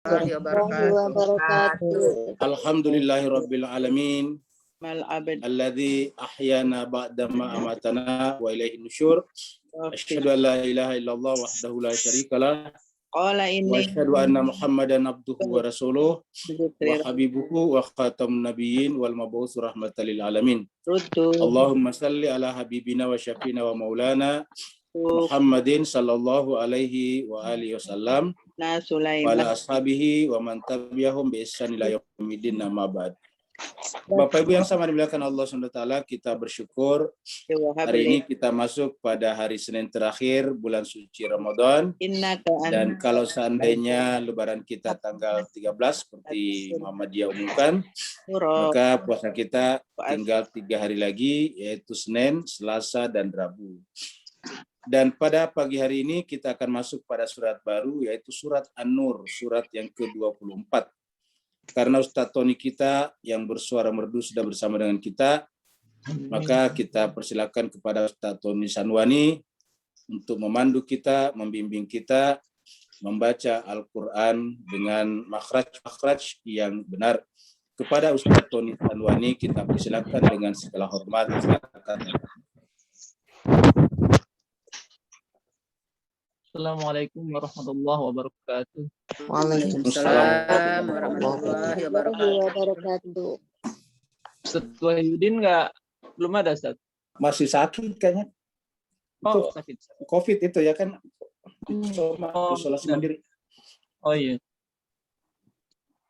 warahmatullahi wabarakatuh. Alhamdulillahirabbil alamin. Alladzi ahyana ba'da ma amatana wa ilaihi nusyur. Asyhadu an la ilaha illallah wahdahu la syarikalah. Wa asyhadu anna Muhammadan abduhu wa rasuluh wa habibuhu wa khatamun nabiyyin wal mab'uts rahmatan lil alamin. Allahumma salli ala habibina wa syafina wa maulana Muhammadin sallallahu alaihi wa alihi wasallam wa ala ashabihi wa man tabi'ahum bi ihsan ila yaumil amma ba'd. Bapak Ibu yang sama dimuliakan Allah SWT, kita bersyukur hari ini kita masuk pada hari Senin terakhir bulan suci Ramadan. Dan kalau seandainya lebaran kita tanggal 13 seperti Muhammadiyah umumkan, maka puasa kita tinggal 3 hari lagi, yaitu Senin, Selasa, dan Rabu. Dan pada pagi hari ini kita akan masuk pada surat baru, yaitu surat An-Nur, surat yang ke-24. Karena Ustadz Tony kita yang bersuara merdu sudah bersama dengan kita, maka kita persilakan kepada Ustadz Tony Sanwani untuk memandu kita, membimbing kita, membaca Al-Quran dengan makhraj yang benar. Kepada Ustadz Tony Sanwani kita persilakan dengan segala hormat. Silakan. Assalamualaikum warahmatullahi wabarakatuh. Waalaikumsalam warahmatullahi wabarakatuh. Ustaz Wahyudin belum ada, Ustaz? Masih sakit kayaknya. Oh, sakit. COVID itu ya kan? Isolasi mandiri. Oh iya.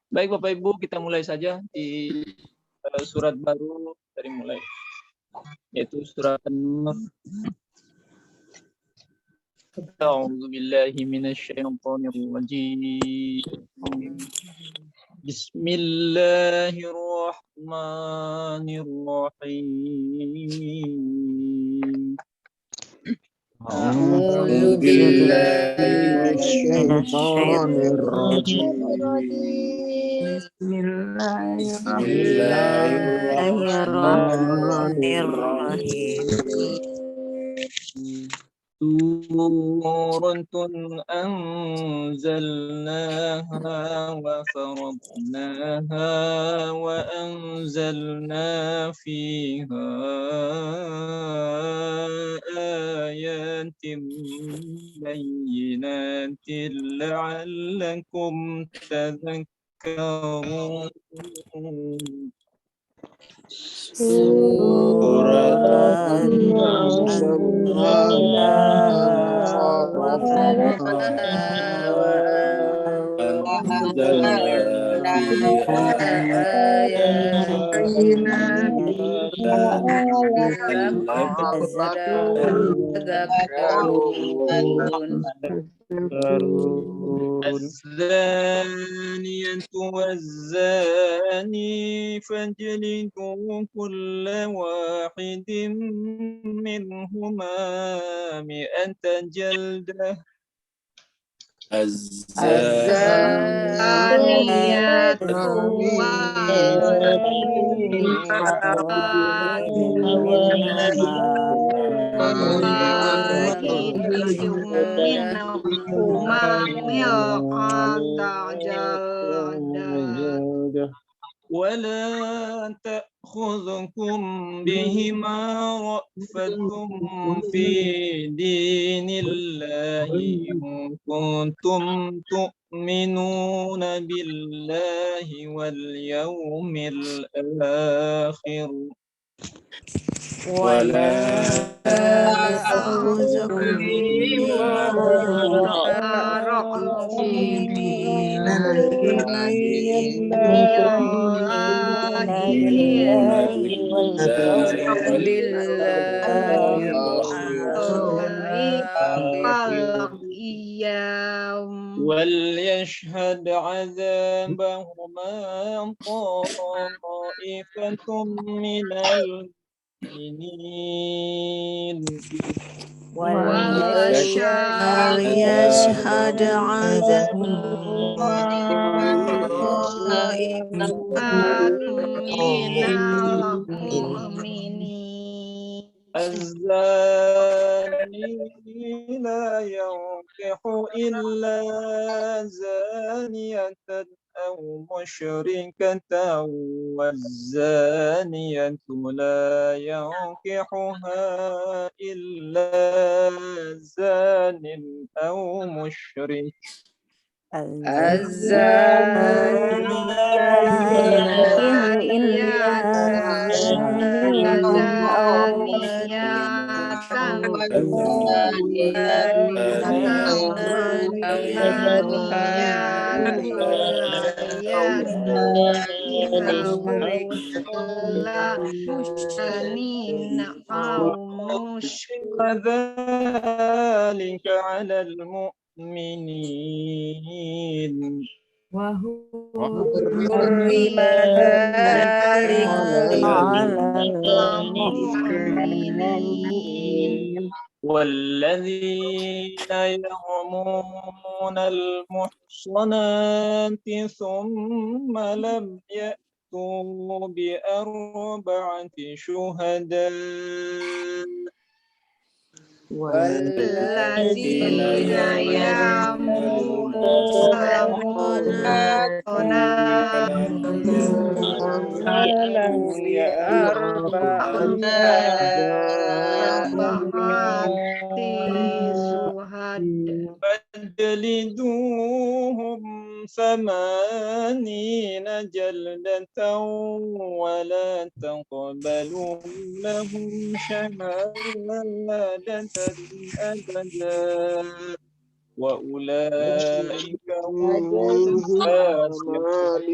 Baik Bapak Ibu, kita mulai saja di surat baru dari mulai, yaitu surat An-Nur. A'udzu billahi minasyaitonir rajim. Bismillahirrahmanirrahim. A'udzu billahi minasyaitonir rajim. Bismillahirrahmanirrahim. Suratun anzalnaha wa faradnaha wa anzalna fiha ayatin bayyinatin la'allakum tadhakkarun. Surat An-Nur wa faradnaha wa anzalna fiha ayatin الزانية والزاني فاجلدوا كل واحد منهما 100 جلدة. الزانية ولا تأخذكم بهما رأفة في دين الله إن كنتم تؤمنون بالله واليوم الآخر ولا تأخذكم بهما رأفة في دين الله وليشهد عذابهما طائفة من المؤمنين. وليشهد عذابهما الزاني لا ينكح إلا زانية أو مشركة والزانية لا ينكحها إلا زان أو مشرك الزاني لا ينكح إلا زانية وذلك على المؤمنين حرم ذلك على المؤمنين والذين يرمون المحصنات ثم لم يأتوا بأربعة شهداء والذين يعملون المحصنات بأربعة شهداء فاجلدوهم 80 جلدة ولا تقبلوا لهم شهادة أبدا وأولئك هم الفاسقون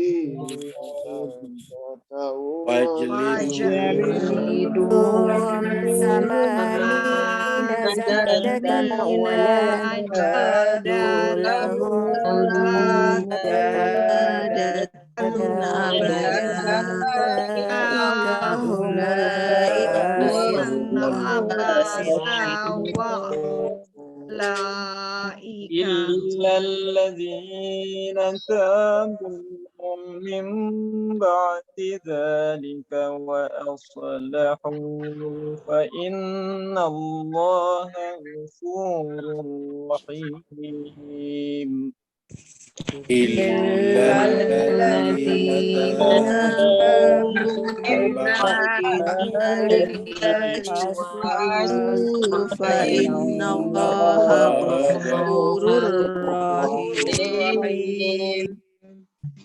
واجلدوهم 80 جلدة ولا تقبلوا لهم شهادة أبدا أولئك هم الفاسقون إلا الذين تابوا من بعد ذلك وأصلحوا فإن الله غفور رحيم إلا الذين تابوا من بعد ذلك وأصلحوا فإن الله غفور رحيم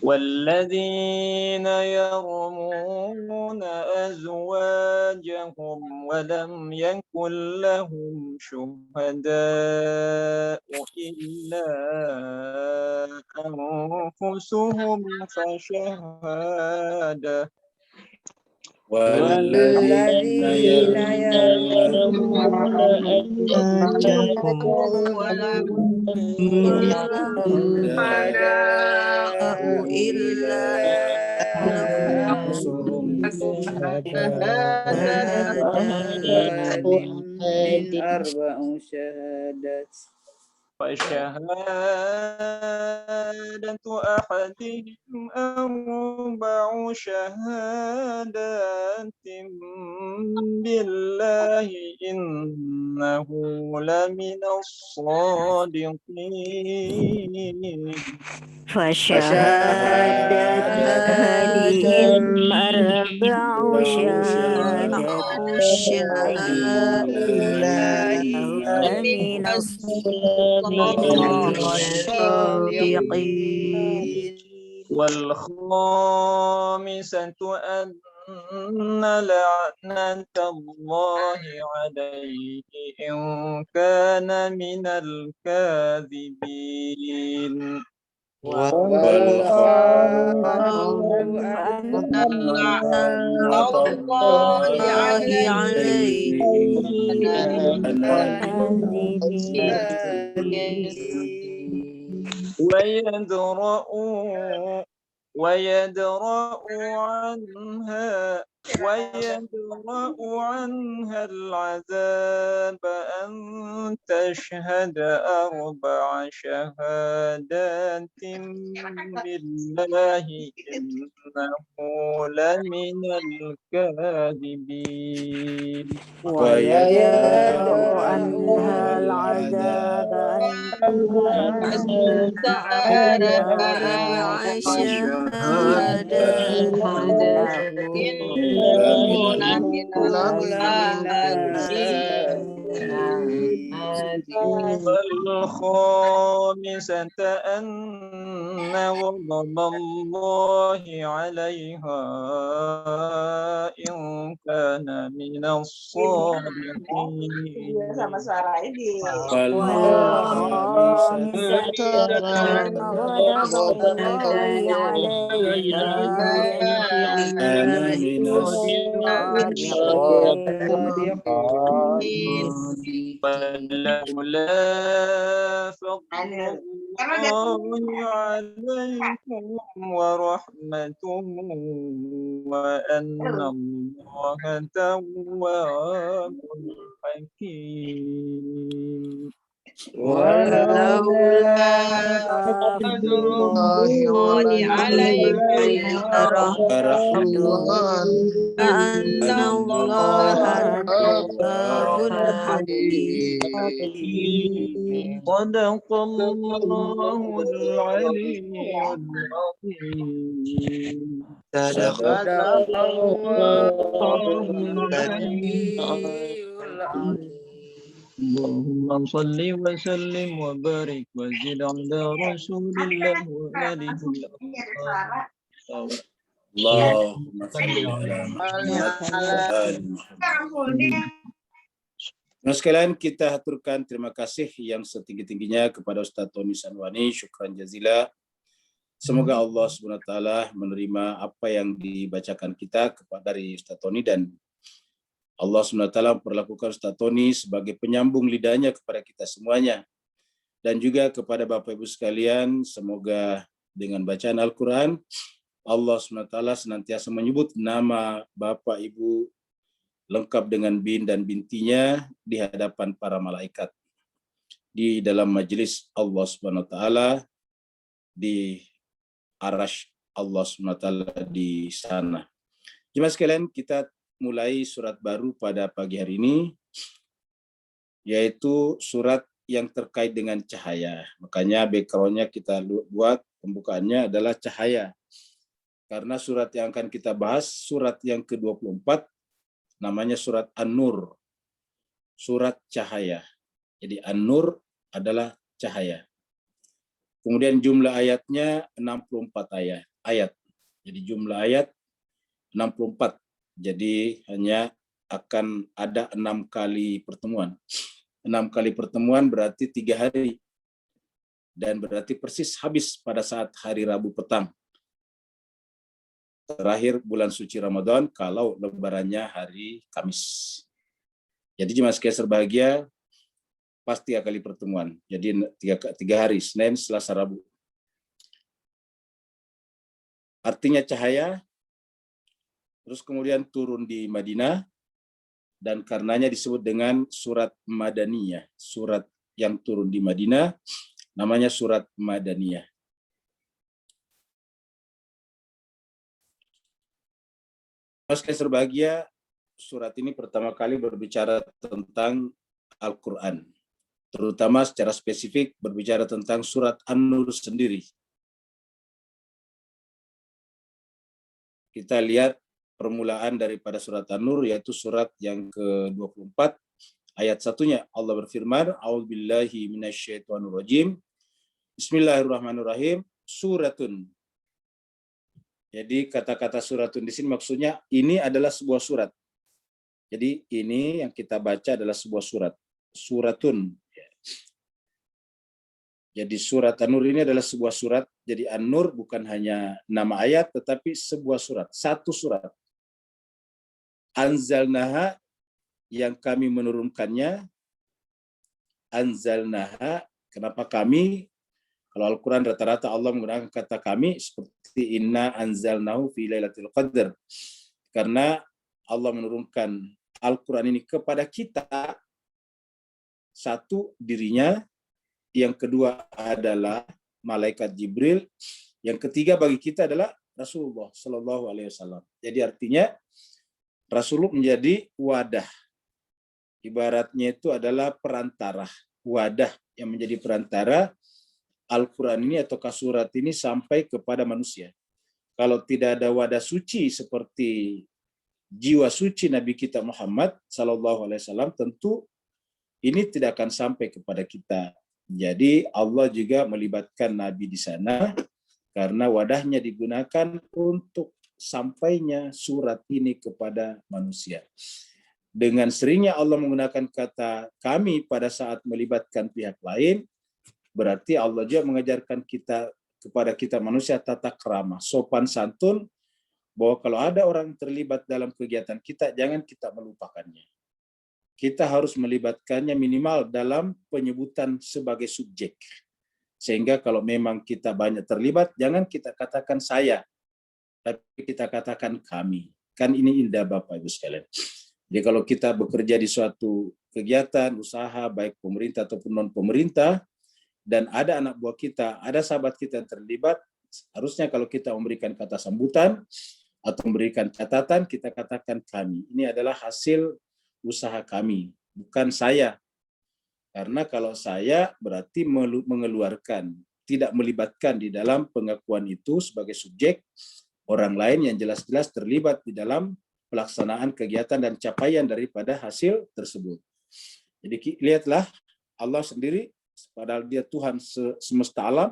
والذين يرمون أزواجهم ولم يكن لهم شهداء إلا أنفسهم فشهادة والذين يرمون أزواجهم ولم يكن لهم شهداء إلا أنفسهم من أربع شهادات فشهادة أحدهم أربع شهادات بالله إنه لمن الصادقين فشهادة أحدهم أربع شهادات بالله لمن الصادقين والخامسة أن لعنة الله عليه إن كان من الكاذبين أن لعنة الله عليه ويدرأ عنها ويدرأ عنها العذاب أن تشهد 4 شهادات بالله إنه لمن الكاذبين ويدرأ عنها العذاب أن تشهد 4 شهادات والخامسة أن غضب الله عليها إن كان من الصادقين والخامسة أن غضب الله عليها إن كان من الصادقين فلولا فضل الله عليكم ورحمته وأن الله تواب حكيم ولولا فضل الله عليكم ورحمته أن الله تواب حكيم صدق الله العلي العظيم صدق الله العلي العظيم اللهم صل وسلم وبارك وزد على رسول الله وآله Allahumma shalli ala Muhammad. Nah, sekalian kita haturkan terima kasih yang setinggi-tingginya kepada Ustaz Tony Sanwani. Syukran jazila. Semoga Allah SWT menerima apa yang dibacakan kita dari Ustaz Tony, dan Allah SWT memperlakukan Ustaz Tony sebagai penyambung lidahnya kepada kita semuanya. Dan juga kepada Bapak Ibu sekalian, semoga dengan bacaan Al-Quran, Allah SWT senantiasa menyebut nama Bapak Ibu lengkap dengan bin dan bintinya di hadapan para malaikat. Di dalam majelis Allah SWT, di Arash Allah SWT di sana. Jemaah sekalian, kita mulai surat baru pada pagi hari ini, yaitu surat yang terkait dengan cahaya. Makanya background-nya kita buat, pembukaannya adalah cahaya. Karena surat yang akan kita bahas, surat yang ke-24, namanya surat An-Nur, surat cahaya. Jadi An-Nur adalah cahaya. Kemudian jumlah ayatnya 64 ayat. Jadi jumlah ayat 64. Jadi hanya akan ada 6 kali pertemuan. 6 kali pertemuan berarti 3 hari. Dan berarti persis habis pada saat hari Rabu petang. Terakhir bulan suci Ramadan kalau lebarannya hari Kamis. Jadi jemaah sekalian berbahagia, pas 3 kali pertemuan. Jadi 3 hari, Senin, Selasa, Rabu. Artinya cahaya. Terus kemudian turun di Madinah, dan karenanya disebut dengan surat Madaniyah. Surat yang turun di Madinah namanya surat Madaniyah. Sekalian berbahagia, surat ini pertama kali berbicara tentang Al-Quran. Terutama secara spesifik berbicara tentang surat An-Nur sendiri. Kita lihat permulaan daripada surat An-Nur, yaitu surat yang ke-24, ayat 1-nya. Allah berfirman, A'udzubillahi minasyaitonirrajim. Bismillahirrahmanirrahim. Suratun. Jadi kata-kata suratun di sini maksudnya ini adalah sebuah surat. Jadi ini yang kita baca adalah sebuah surat. Suratun. Jadi surat An-Nur ini adalah sebuah surat. Jadi An-Nur bukan hanya nama ayat, tetapi sebuah surat. Satu surat. Anzalnaha, yang kami menurunkannya. Anzalnaha, kenapa kami? Kalau Al-Quran rata-rata Allah menggunakan kata kami seperti inna anzalnahu fi lailatul qadar. Karena Allah menurunkan Al-Quran ini kepada kita, satu dirinya, yang kedua adalah malaikat Jibril, yang ketiga bagi kita adalah Rasulullah Shallallahu Alaihi Wasallam. Jadi artinya Rasulullah menjadi wadah, ibaratnya itu adalah perantara, wadah yang menjadi perantara Al-Quran ini atau surat ini sampai kepada manusia. Kalau tidak ada wadah suci seperti jiwa suci Nabi kita Muhammad Sallallahu Alaihi Wasallam, tentu ini tidak akan sampai kepada kita. Jadi Allah juga melibatkan Nabi di sana karena wadahnya digunakan untuk sampainya surat ini kepada manusia. Dengan seringnya Allah menggunakan kata kami pada saat melibatkan pihak lain, berarti Allah juga mengajarkan kita, kepada kita manusia, tata krama, sopan santun, bahwa kalau ada orang terlibat dalam kegiatan kita, jangan kita melupakannya. Kita harus melibatkannya minimal dalam penyebutan sebagai subjek. Sehingga kalau memang kita banyak terlibat, jangan kita katakan saya, tapi kita katakan kami. Kan ini indah Bapak Ibu sekalian. Jadi kalau kita bekerja di suatu kegiatan, usaha, baik pemerintah ataupun non-pemerintah, dan ada anak buah kita, ada sahabat kita yang terlibat, harusnya kalau kita memberikan kata sambutan atau memberikan catatan, kita katakan kami. Ini adalah hasil usaha kami, bukan saya. Karena kalau saya berarti mengeluarkan, tidak melibatkan di dalam pengakuan itu sebagai subjek orang lain yang jelas-jelas terlibat di dalam pelaksanaan kegiatan dan capaian daripada hasil tersebut. Jadi lihatlah, Allah sendiri, padahal dia Tuhan semesta alam,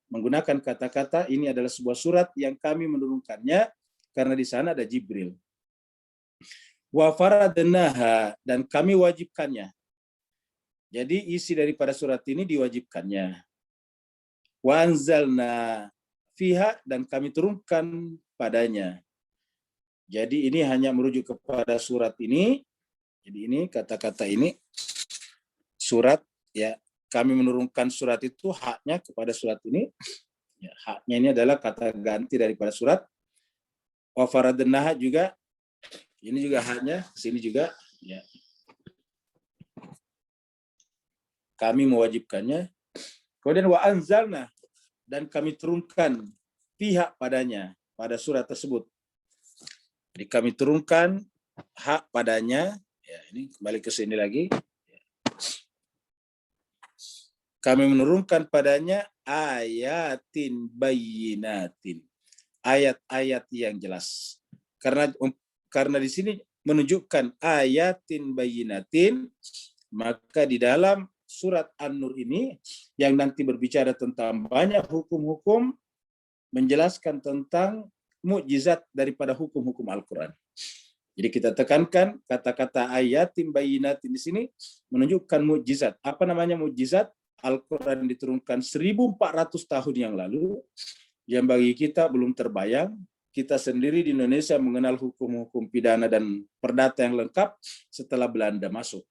menggunakan kata-kata ini adalah sebuah surat yang kami menurunkannya karena di sana ada Jibril. Wa faradnaha, dan kami wajibkannya. Jadi isi daripada surat ini diwajibkannya. Wa anzalna fiha, dan kami turunkan padanya. Jadi ini hanya merujuk kepada surat ini. Jadi ini kata-kata ini surat, ya, kami menurunkan surat itu haknya kepada surat ini. Ya, haknya ini adalah kata ganti daripada surat. Wa faradnaha juga, ini juga haknya, sini juga, ya. Kami mewajibkannya. Kemudian wa anzalna, dan kami turunkan pihak padanya, pada surat tersebut. Jadi kami turunkan hak padanya. Ya, ini kembali ke sini lagi. Kami menurunkan padanya ayatin bayyinatin, ayat-ayat yang jelas. Karena di sini menunjukkan ayatin bayyinatin, maka di dalam surat An-Nur ini yang nanti berbicara tentang banyak hukum-hukum, menjelaskan tentang mukjizat daripada hukum-hukum Al-Quran. Jadi kita tekankan kata-kata ayatin bayyinatin di sini menunjukkan mukjizat. Apa namanya mukjizat? Al-Quran diturunkan 1400 tahun yang lalu, yang bagi kita belum terbayang. Kita sendiri di Indonesia mengenal hukum-hukum pidana dan perdata yang lengkap setelah Belanda masuk.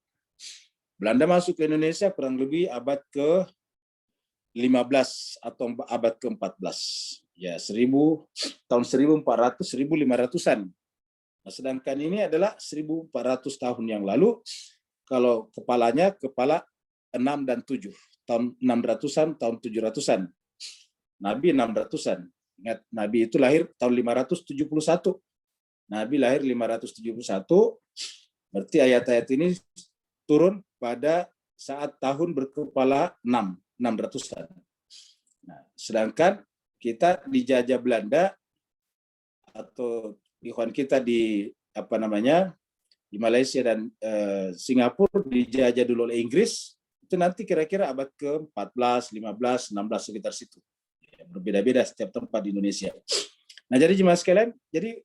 Belanda masuk ke Indonesia kurang lebih abad ke-15 atau abad ke-14. Ya, tahun 1400, 1500-an. Nah, sedangkan ini adalah 1400 tahun yang lalu. Kalau kepalanya, kepala 6 dan 7. Tahun 600-an, tahun 700-an. Nabi 600-an. Ingat, Nabi itu lahir tahun 571. Nabi lahir 571. Berarti ayat-ayat ini turun pada saat tahun berkepala 600-an. Nah, sedangkan kita dijajah Belanda, atau ikhwan kita di di Malaysia dan Singapura dijajah dulu oleh Inggris. Itu nanti kira-kira abad ke-14, 15, 16 sekitar situ. Ya, berbeda-beda setiap tempat di Indonesia. Nah, jadi jemaah sekalian, jadi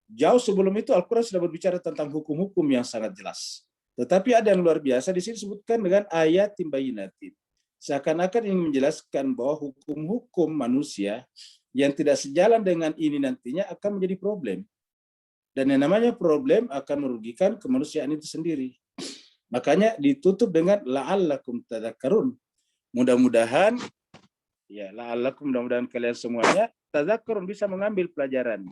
jauh sebelum itu Al-Quran sudah berbicara tentang hukum-hukum yang sangat jelas. Tetapi ada yang luar biasa di sini disebutkan dengan ayatin bayyinatin. Seakan-akan ingin menjelaskan bahwa hukum-hukum manusia yang tidak sejalan dengan ini nantinya akan menjadi problem. Dan yang namanya problem akan merugikan kemanusiaan itu sendiri. Makanya ditutup dengan la'allakum tadhakkarun. Mudah-mudahan, ya, la'allakum, mudah-mudahan kalian semuanya tadhakkarun, bisa mengambil pelajaran.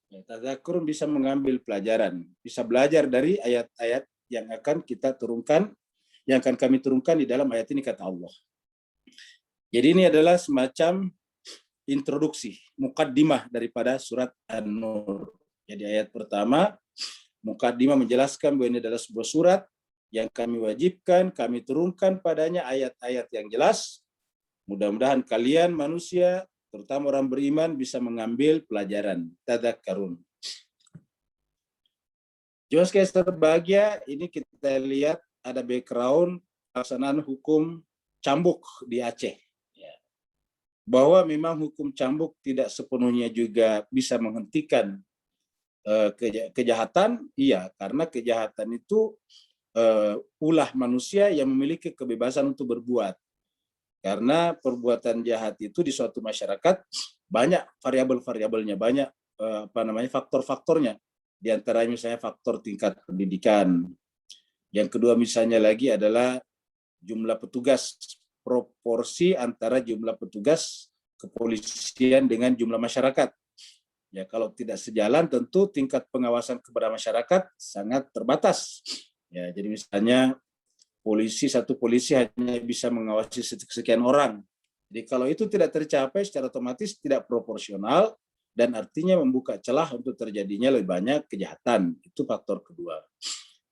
Ya, tadzakurun bisa mengambil pelajaran, bisa belajar dari ayat-ayat yang akan kita turunkan, yang akan kami turunkan di dalam ayat ini, kata Allah. Jadi ini adalah semacam introduksi, mukaddimah daripada surat An-Nur. Jadi ayat pertama, mukaddimah menjelaskan bahwa ini adalah sebuah surat yang kami wajibkan, kami turunkan padanya ayat-ayat yang jelas. Mudah-mudahan kalian manusia, terutama orang beriman, bisa mengambil pelajaran. Tadzakkarun. Jemaah sekalian berbahagia, ini kita lihat ada background pelaksanaan hukum cambuk di Aceh. Bahwa memang hukum cambuk tidak sepenuhnya juga bisa menghentikan kejahatan, iya, karena kejahatan itu ulah manusia yang memiliki kebebasan untuk berbuat. Karena perbuatan jahat itu di suatu masyarakat banyak variabel-variabelnya, banyak faktor-faktornya. Di antaranya misalnya faktor tingkat pendidikan. Yang kedua misalnya lagi adalah jumlah petugas, proporsi antara jumlah petugas kepolisian dengan jumlah masyarakat. Ya, kalau tidak sejalan tentu tingkat pengawasan kepada masyarakat sangat terbatas. Ya, jadi misalnya satu polisi hanya bisa mengawasi sekian orang. Jadi kalau itu tidak tercapai secara otomatis tidak proporsional dan artinya membuka celah untuk terjadinya lebih banyak kejahatan. Itu faktor kedua.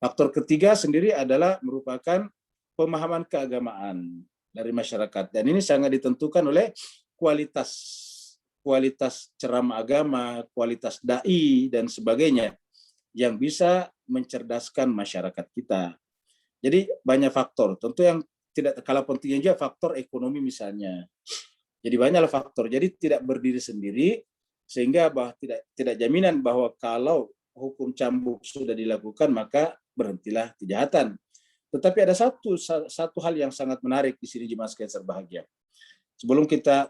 Faktor ketiga sendiri adalah merupakan pemahaman keagamaan dari masyarakat. Dan ini sangat ditentukan oleh kualitas ceramah agama, kualitas dai dan sebagainya yang bisa mencerdaskan masyarakat kita. Jadi banyak faktor. Tentu yang tidak kalah pentingnya juga faktor ekonomi misalnya. Jadi banyaklah faktor. Jadi tidak berdiri sendiri sehingga tidak jaminan bahwa kalau hukum cambuk sudah dilakukan maka berhentilah kejahatan. Tetapi ada satu hal yang sangat menarik di sini jemaah sekalian berbahagia. Sebelum kita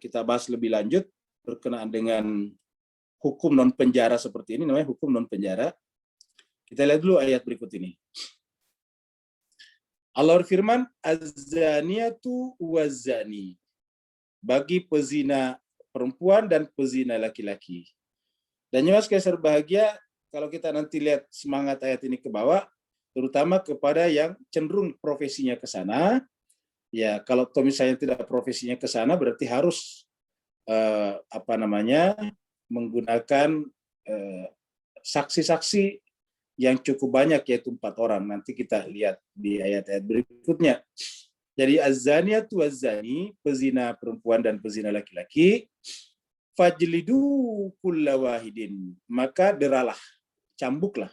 kita bahas lebih lanjut berkenaan dengan hukum non penjara seperti ini, namanya hukum non penjara. Kita lihat dulu ayat berikut ini. Allah berfirman, az-zaniyatu waz-zani. Bagi pezina perempuan dan pezina laki-laki. Dan jemaah sekalian berbahagia, kalau kita nanti lihat semangat ayat ini ke bawah, terutama kepada yang cenderung profesinya ke sana, ya kalau misalnya tidak profesinya ke sana berarti harus menggunakan saksi-saksi yang cukup banyak, yaitu 4 orang. Nanti kita lihat di ayat-ayat berikutnya. Jadi az-zaniyatu waz-zani, pezina perempuan dan pezina laki-laki, fajlidu kulla wahidin, maka deralah, cambuklah.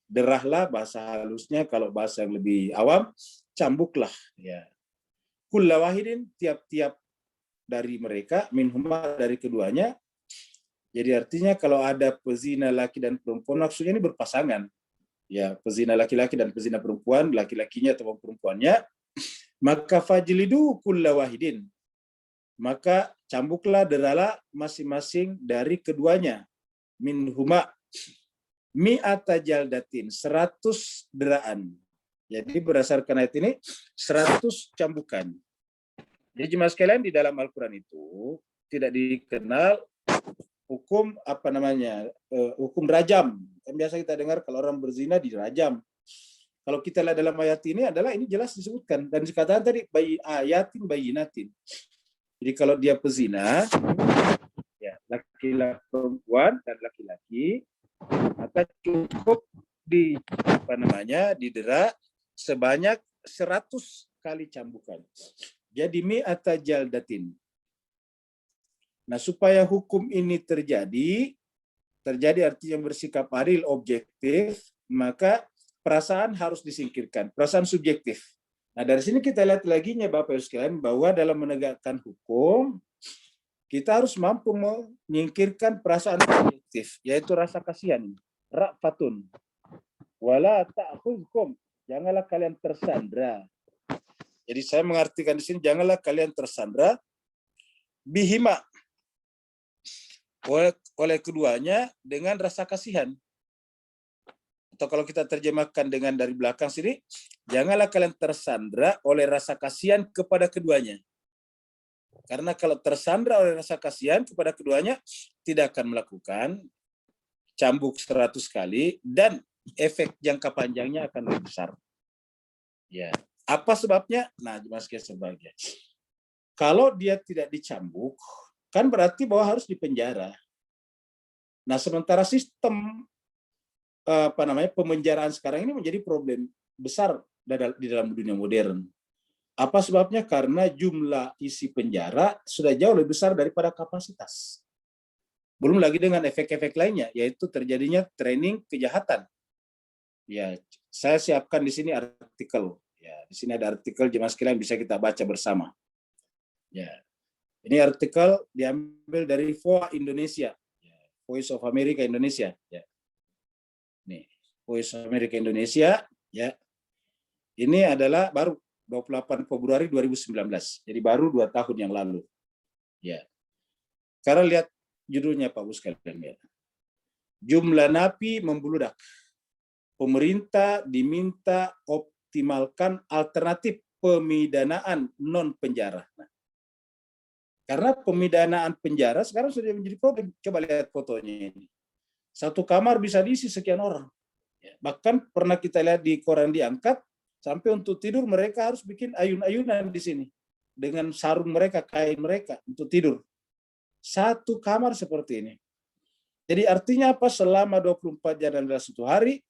Derahlah bahasa halusnya, kalau bahasa yang lebih awam, cambuklah. Ya. Kulla wahidin, tiap-tiap dari mereka, minhuma dari keduanya. Jadi artinya kalau ada pezina laki dan perempuan, maksudnya ini berpasangan. Ya, pezina laki-laki dan pezina perempuan, laki-lakinya atau perempuannya, maka fajlidu kulla wahidin, maka cambuklah, deralah masing-masing dari keduanya, minhuma mi'ata jaldatin, 100 deraan. Jadi berdasarkan ayat ini 100 cambukan. Jadi jemaah sekalian, di dalam Al-Quran itu tidak dikenal hukum hukum rajam. Kan biasa kita dengar kalau orang berzina dirajam. Kalau kita lihat dalam ayat ini ini jelas disebutkan dan dikatakan tadi ayatin bayinatin. Jadi kalau dia pezina, ya laki-laki perempuan dan laki-laki, maka cukup didera sebanyak 100 kali cambukan. Jadi mi'ata jaldatin. Nah, supaya hukum ini terjadi artinya bersikap adil, objektif, maka perasaan harus disingkirkan, perasaan subjektif. Nah, dari sini kita lihat lagi Bapak Ibu sekalian, bahwa dalam menegakkan hukum, kita harus mampu menyingkirkan perasaan subjektif, yaitu rasa kasihan. Ra'fatun. Wala ta'khudhukum. Janganlah kalian tersandra. Jadi saya mengartikan di sini, janganlah kalian tersandra bihima, oleh keduanya dengan rasa kasihan. Atau kalau kita terjemahkan dengan dari belakang sini, janganlah kalian tersandra oleh rasa kasihan kepada keduanya. Karena kalau tersandra oleh rasa kasihan kepada keduanya, tidak akan melakukan cambuk 100 kali dan efek jangka panjangnya akan lebih besar. Ya, apa sebabnya? Nah, Mas sebagai kalau dia tidak dicambuk, kan berarti bahwa harus dipenjara. Nah, sementara sistem pemenjaraan sekarang ini menjadi problem besar di dalam dunia modern. Apa sebabnya? Karena jumlah isi penjara sudah jauh lebih besar daripada kapasitas. Belum lagi dengan efek-efek lainnya, yaitu terjadinya training kejahatan. Ya, saya siapkan di sini artikel. Ya, di sini ada artikel jemaah sekalian bisa kita baca bersama. Ya, ini artikel diambil dari VOA Indonesia, Voice of America Indonesia. Ya. Nih, Voice of America Indonesia. Ya, ini adalah baru 28 Februari 2019. Jadi baru 2 tahun yang lalu. Ya. Sekarang lihat judulnya Pak Bu sekalian ya. Jumlah napi membludak. Pemerintah diminta optimalkan alternatif pemidanaan non penjara. Nah, karena pemidanaan penjara sekarang sudah menjadi problem. Coba lihat fotonya ini. Satu kamar bisa diisi sekian orang. Ya. Bahkan pernah kita lihat di koran diangkat, sampai untuk tidur mereka harus bikin ayun-ayunan di sini. Dengan sarung mereka, kain mereka untuk tidur. Satu kamar seperti ini. Jadi artinya apa? Selama 24 jam adalah 1 hari.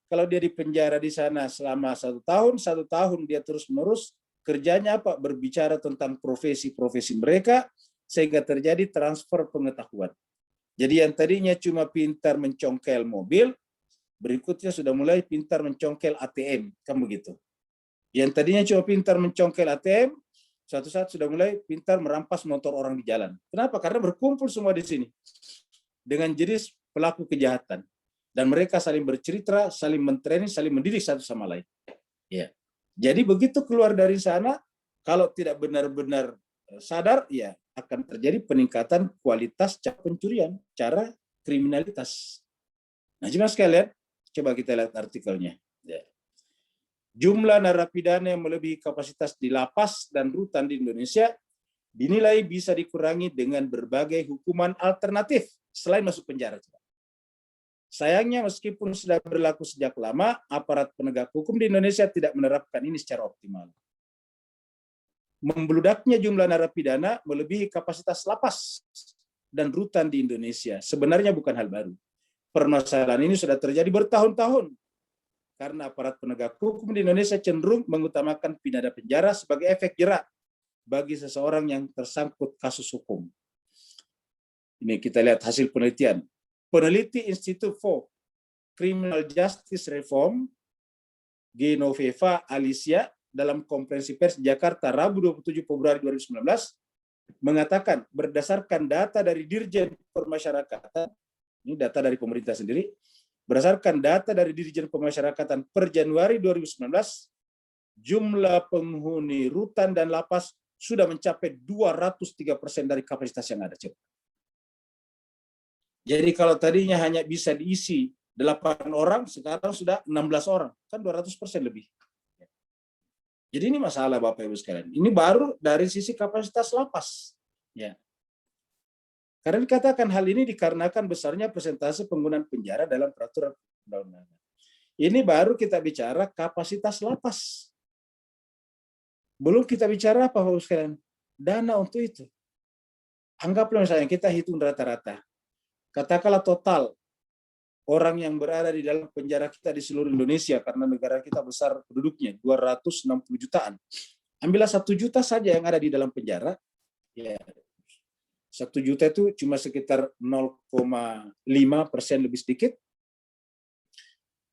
Kalau dia dipenjara di sana selama 1 tahun dia terus-menerus kerjanya apa? Berbicara tentang profesi-profesi mereka, sehingga terjadi transfer pengetahuan. Jadi yang tadinya cuma pintar mencongkel mobil, berikutnya sudah mulai pintar mencongkel ATM, kan begitu. Yang tadinya cuma pintar mencongkel ATM, suatu saat sudah mulai pintar merampas motor orang di jalan. Kenapa? Karena berkumpul semua di sini dengan jenis pelaku kejahatan, dan mereka saling bercerita, saling mentraining, saling mendidik satu sama lain. Ya. Jadi begitu keluar dari sana, kalau tidak benar-benar sadar, ya akan terjadi peningkatan kualitas cara pencurian, cara kriminalitas. Nah, jemaah sekalian, coba kita lihat artikelnya. Ya. Jumlah narapidana yang melebihi kapasitas di lapas dan rutan di Indonesia dinilai bisa dikurangi dengan berbagai hukuman alternatif selain masuk penjara. Sayangnya meskipun sudah berlaku sejak lama, aparat penegak hukum di Indonesia tidak menerapkan ini secara optimal. Membludaknya jumlah narapidana melebihi kapasitas lapas dan rutan di Indonesia sebenarnya bukan hal baru. Permasalahan ini sudah terjadi bertahun-tahun karena aparat penegak hukum di Indonesia cenderung mengutamakan pidana penjara sebagai efek jerak bagi seseorang yang tersangkut kasus hukum. Ini kita lihat hasil penelitian. Peneliti Institute for Criminal Justice Reform, Genoveva Alicia, dalam konferensi pers Jakarta Rabu 27 Februari 2019 mengatakan berdasarkan data dari Dirjen Pemasyarakatan, ini data dari pemerintah sendiri, berdasarkan data dari Dirjen Pemasyarakatan per Januari 2019, jumlah penghuni rutan dan lapas sudah mencapai 203% dari kapasitas yang ada. Jadi kalau tadinya hanya bisa diisi 8 orang, sekarang sudah 16 orang, kan 200% lebih. Jadi ini masalah Bapak Ibu sekalian. Ini baru dari sisi kapasitas lapas. Ya. Karena dikatakan hal ini dikarenakan besarnya persentase penggunaan penjara dalam peraturan undang-undangan. Ini baru kita bicara kapasitas lapas. Belum kita bicara apa Bapak Ibu sekalian? Dana untuk itu. Anggaplah misalnya kita hitung rata-rata. Katakanlah total orang yang berada di dalam penjara kita di seluruh Indonesia, karena negara kita besar penduduknya, 260 jutaan. Ambillah 1 juta saja yang ada di dalam penjara, ya 1 juta itu cuma sekitar 0,5% lebih sedikit.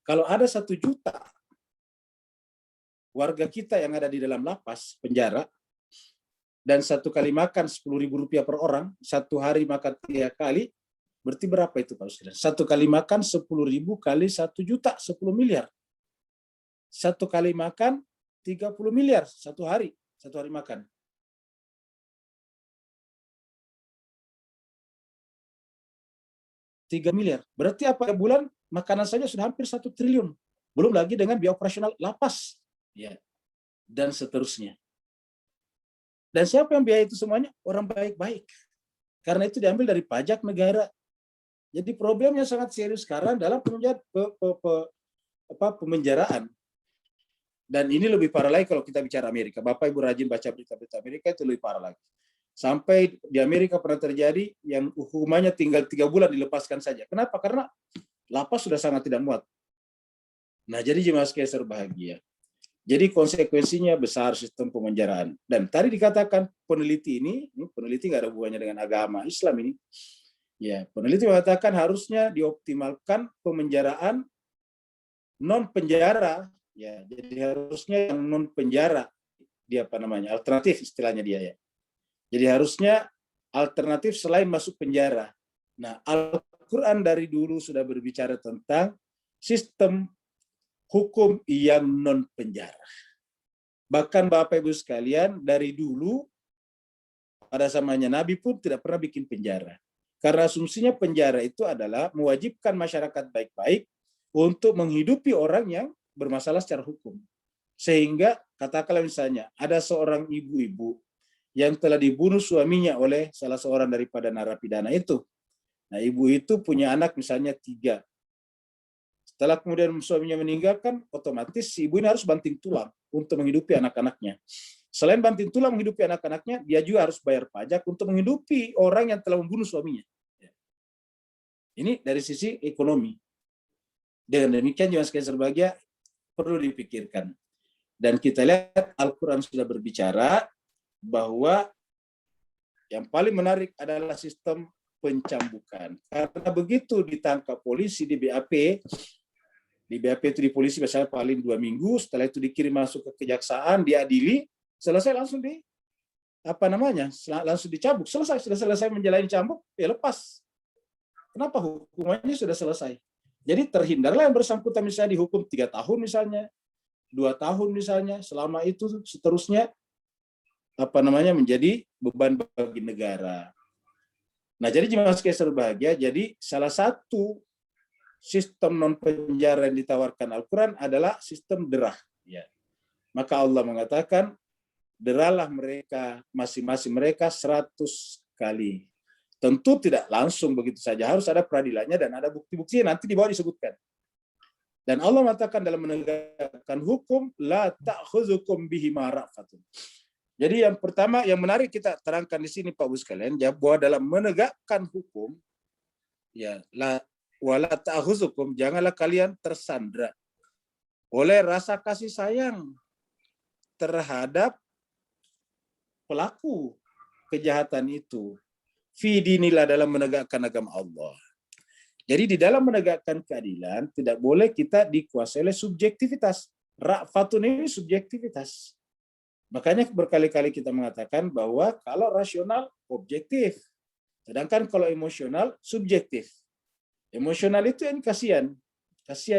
Kalau ada 1 juta warga kita yang ada di dalam lapas, penjara, dan 1 kali makan Rp10.000 per orang, 1 hari makan 3 kali, berarti berapa itu Pak Ustaz? 1 kali makan 10.000 kali 1 juta, 10 miliar. 1 kali makan 30 miliar 1 hari makan. $3 miliar. Berarti apa bulan makanan saja sudah hampir 1 triliun. Belum lagi dengan biaya operasional lapas, ya, dan seterusnya. Dan siapa yang biaya itu semuanya? Orang baik-baik. Karena itu diambil dari pajak negara. Jadi problemnya sangat serius sekarang dalam pemenjaraan. Dan ini lebih parah lagi kalau kita bicara Amerika. Bapak Ibu rajin baca berita-berita Amerika, itu lebih parah lagi. Sampai di Amerika pernah terjadi yang hukumannya tinggal 3 bulan dilepaskan saja. Kenapa? Karena lapas sudah sangat tidak muat. Nah, jadi jemaah sekalian berbahagia. Jadi konsekuensinya besar sistem pemenjaraan. Dan tadi dikatakan peneliti ini peneliti nggak ada hubungannya dengan agama Islam ini. Ya, peneliti mengatakan harusnya dioptimalkan pemenjaraan non penjara. Ya, jadi harusnya yang non penjara dia alternatif istilahnya dia ya. Jadi harusnya alternatif selain masuk penjara. Nah, Al-Quran dari dulu sudah berbicara tentang sistem hukum yang non penjara. Bahkan Bapak Ibu sekalian, dari dulu pada zamannya Nabi pun tidak pernah bikin penjara. Karena asumsinya penjara itu adalah mewajibkan masyarakat baik-baik untuk menghidupi orang yang bermasalah secara hukum. Sehingga katakanlah misalnya ada seorang ibu-ibu yang telah dibunuh suaminya oleh salah seorang daripada narapidana itu. Nah, ibu itu punya anak misalnya 3. Setelah kemudian suaminya meninggalkan, otomatis si ibu ini harus banting tulang untuk menghidupi anak-anaknya. Selain banting tulang menghidupi anak-anaknya, dia juga harus bayar pajak untuk menghidupi orang yang telah membunuh suaminya. Ini dari sisi ekonomi. Dengan demikian juga sekalian berbahagia perlu dipikirkan. Dan kita lihat Al-Quran sudah berbicara bahwa yang paling menarik adalah sistem pencambukan. Karena begitu ditangkap polisi di BAP itu di polisi biasanya paling 2 minggu, setelah itu dikirim masuk ke kejaksaan, diadili, selesai langsung langsung dicambuk. Sudah selesai menjalani cambuk, ya lepas. Kenapa? Hukumannya sudah selesai. Jadi terhindarlah yang bersangkutan misalnya dihukum 3 tahun misalnya, 2 tahun misalnya, selama itu seterusnya menjadi beban bagi negara. Nah, jadi jemaah sekalian berbahagia, jadi salah satu sistem non penjara yang ditawarkan Al-Quran adalah sistem derah. Ya. Maka Allah mengatakan, deralah mereka, masing-masing mereka 100 kali. Tentu tidak langsung begitu saja, harus ada peradilannya dan ada bukti-buktinya, nanti di bawah disebutkan. Dan Allah mengatakan dalam menegakkan hukum, la ta'khuzukum bihima ra'fatun. Jadi yang pertama, yang menarik kita terangkan di sini Pak Bu sekalian, bahwa dalam menegakkan hukum, ya, wala ta'khuzukum, janganlah kalian tersandra oleh rasa kasih sayang terhadap pelaku kejahatan itu. Fi dinillah, dalam menegakkan agama Allah. Jadi di dalam menegakkan keadilan tidak boleh kita dikuasai oleh subjektivitas. Ra'fatun ini subjektivitas. Makanya berkali-kali kita mengatakan bahwa kalau rasional objektif, sedangkan kalau emosional subjektif. Emosional itu yang kasihan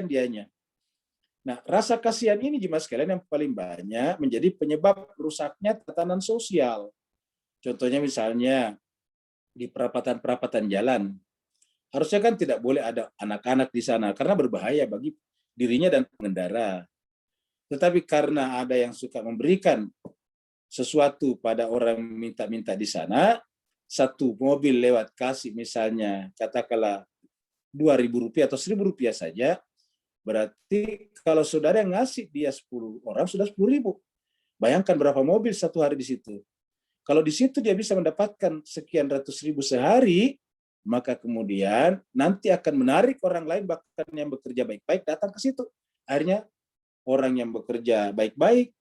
dianya. Nah, rasa kasihan ini jemaah sekalian yang paling banyak menjadi penyebab rusaknya tatanan sosial. Contohnya misalnya di perapatan-perapatan jalan. Harusnya kan tidak boleh ada anak-anak di sana karena berbahaya bagi dirinya dan pengendara. Tetapi karena ada yang suka memberikan sesuatu pada orang minta-minta di sana, satu mobil lewat kasih misalnya katakanlah Rp2.000 atau Rp1.000 saja, berarti kalau saudara yang ngasih dia 10 orang sudah 10.000. Bayangkan berapa mobil satu hari di situ. Kalau di situ dia bisa mendapatkan sekian ratus ribu sehari, maka kemudian nanti akan menarik orang lain bahkan yang bekerja baik-baik datang ke situ. Akhirnya orang yang bekerja baik-baik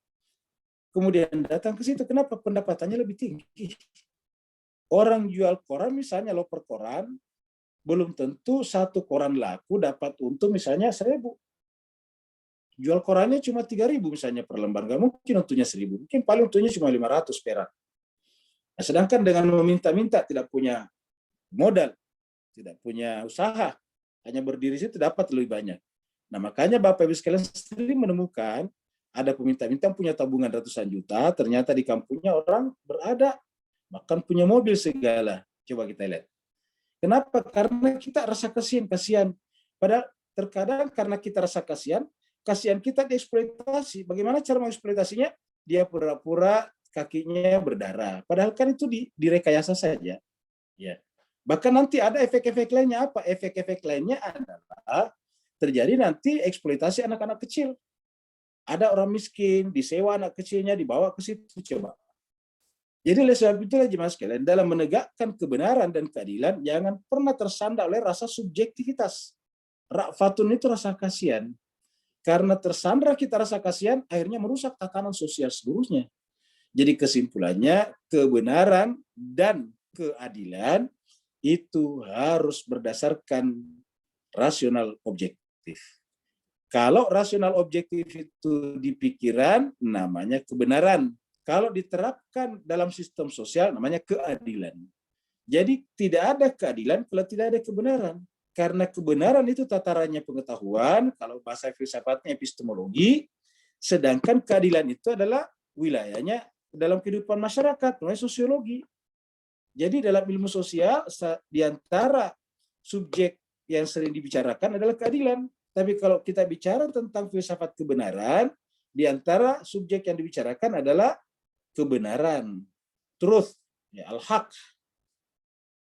kemudian datang ke situ. Kenapa? Pendapatannya lebih tinggi. Orang jual koran misalnya loper koran, belum tentu satu koran laku dapat untung misalnya 1.000. Jual korannya cuma 3.000 misalnya per lembar, nggak mungkin untungnya 1.000. Mungkin paling untungnya cuma 500 perak. Nah, sedangkan dengan meminta-minta tidak punya modal, tidak punya usaha, hanya berdiri situ dapat lebih banyak. Nah, makanya Bapak Ibu sekalian sering menemukan ada peminta-minta yang punya tabungan ratusan juta, ternyata di kampungnya orang berada, bahkan punya mobil segala. Coba kita lihat. Kenapa? Karena kita rasa kasihan. Padahal terkadang karena kita rasa kasihan kita dieksploitasi. Bagaimana cara mengeksploitasinya? Dia pura-pura kakinya berdarah. Padahal kan itu direkayasa saja. Ya. Bahkan nanti ada efek-efek lainnya apa? Efek-efek lainnya adalah terjadi nanti eksploitasi anak-anak kecil. Ada orang miskin, disewa anak kecilnya, dibawa ke situ, coba. Jadi oleh sebab itulah jemaah sekalian, dalam menegakkan kebenaran dan keadilan, jangan pernah tersandar oleh rasa subjektivitas. Ra'fatun itu rasa kasihan. Karena tersandra kita rasa kasihan, akhirnya merusak tatanan sosial seluruhnya. Jadi kesimpulannya, kebenaran dan keadilan itu harus berdasarkan rasional objektif. Kalau rasional objektif itu di pikiran, namanya kebenaran. Kalau diterapkan dalam sistem sosial, namanya keadilan. Jadi tidak ada keadilan kalau tidak ada kebenaran. Karena kebenaran itu tatarannya pengetahuan, kalau bahasa filsafatnya epistemologi, sedangkan keadilan itu adalah wilayahnya dalam kehidupan masyarakat, namanya sosiologi. Jadi dalam ilmu sosial, di antara subjek yang sering dibicarakan adalah keadilan. Tapi kalau kita bicara tentang filsafat kebenaran, di antara subjek yang dibicarakan adalah kebenaran, truth, ya, al-haq.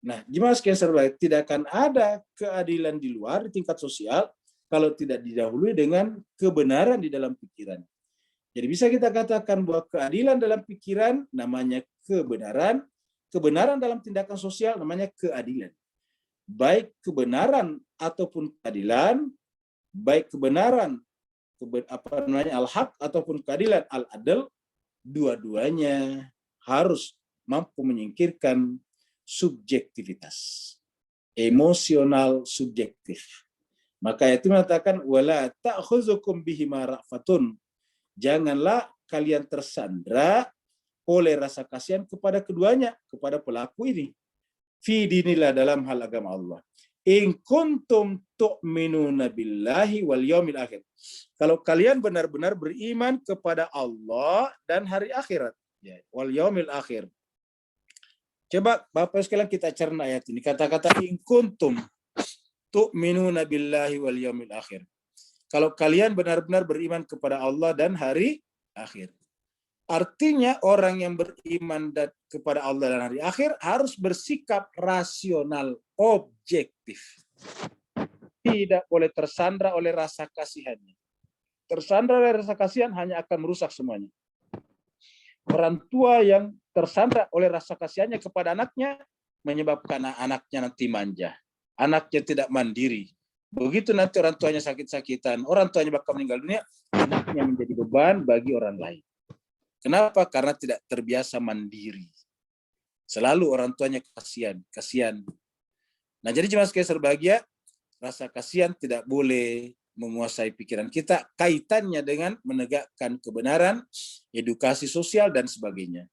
Nah, jemaah sekalian serba, tidak akan ada keadilan di luar di tingkat sosial kalau tidak didahului dengan kebenaran di dalam pikiran. Jadi bisa kita katakan bahwa keadilan dalam pikiran namanya kebenaran, kebenaran dalam tindakan sosial namanya keadilan. Baik kebenaran ataupun keadilan, baik kebenaran al-haq ataupun keadilan al-adl, dua-duanya harus mampu menyingkirkan subjektivitas, emosional subjektif. Maka itu mengatakan wala ta'khuzukum bihima ra'fatun. Janganlah kalian tersandra oleh rasa kasihan kepada keduanya, kepada pelaku ini. Fi dinillah, dalam hal agama Allah. In kuntum tu'minuna billahi wal yaumil akhir. Kalau kalian benar-benar beriman kepada Allah dan hari akhirat, ya, wal yaumil akhir. Coba Bapak sekalian kita cerna ayat ini. Kata-kata in kuntum tu'minuna billahi wal yaumil akhir. Kalau kalian benar-benar beriman kepada Allah dan hari akhir. Artinya orang yang beriman kepada Allah dan hari akhir harus bersikap rasional, objektif. Tidak boleh tersandra oleh rasa kasihannya. Tersandra oleh rasa kasihan hanya akan merusak semuanya. Orang tua yang tersandra oleh rasa kasihannya kepada anaknya menyebabkan anaknya nanti manja. Anaknya tidak mandiri. Begitu nanti orang tuanya sakit-sakitan, orang tuanya bakal meninggal dunia, anaknya menjadi beban bagi orang lain. Kenapa? Karena tidak terbiasa mandiri. Selalu orang tuanya kasihan. Nah, jadi jemaah sekalian berbahagia, rasa kasihan tidak boleh menguasai pikiran kita, kaitannya dengan menegakkan kebenaran, edukasi sosial, dan sebagainya.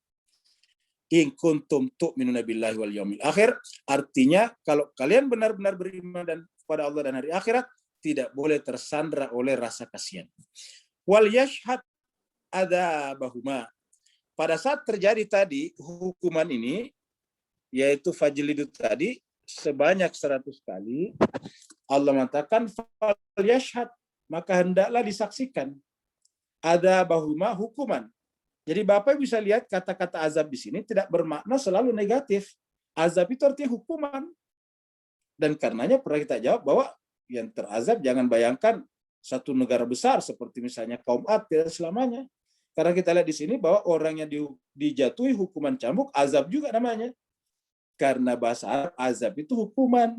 In kuntum tu'minuna billahi wal yaumil akhir, artinya kalau kalian benar-benar beriman dan kepada Allah dan hari akhirat, tidak boleh tersandra oleh rasa kasihan. Wal yashhad adabahuma. Pada saat terjadi tadi hukuman ini, yaitu fajlidu tadi, sebanyak 100 kali, Allah mengatakan fal yashhad, maka hendaklah disaksikan. Adabahuma, hukuman. Jadi Bapak bisa lihat kata-kata azab di sini tidak bermakna selalu negatif. Azab itu artinya hukuman. Dan karenanya pernah kita jawab bahwa yang terazab jangan bayangkan satu negara besar seperti misalnya kaum Ad, tidak selamanya. Karena kita lihat di sini bahwa orang yang dijatuhi hukuman cambuk, azab juga namanya. Karena bahasa Arab, azab itu hukuman.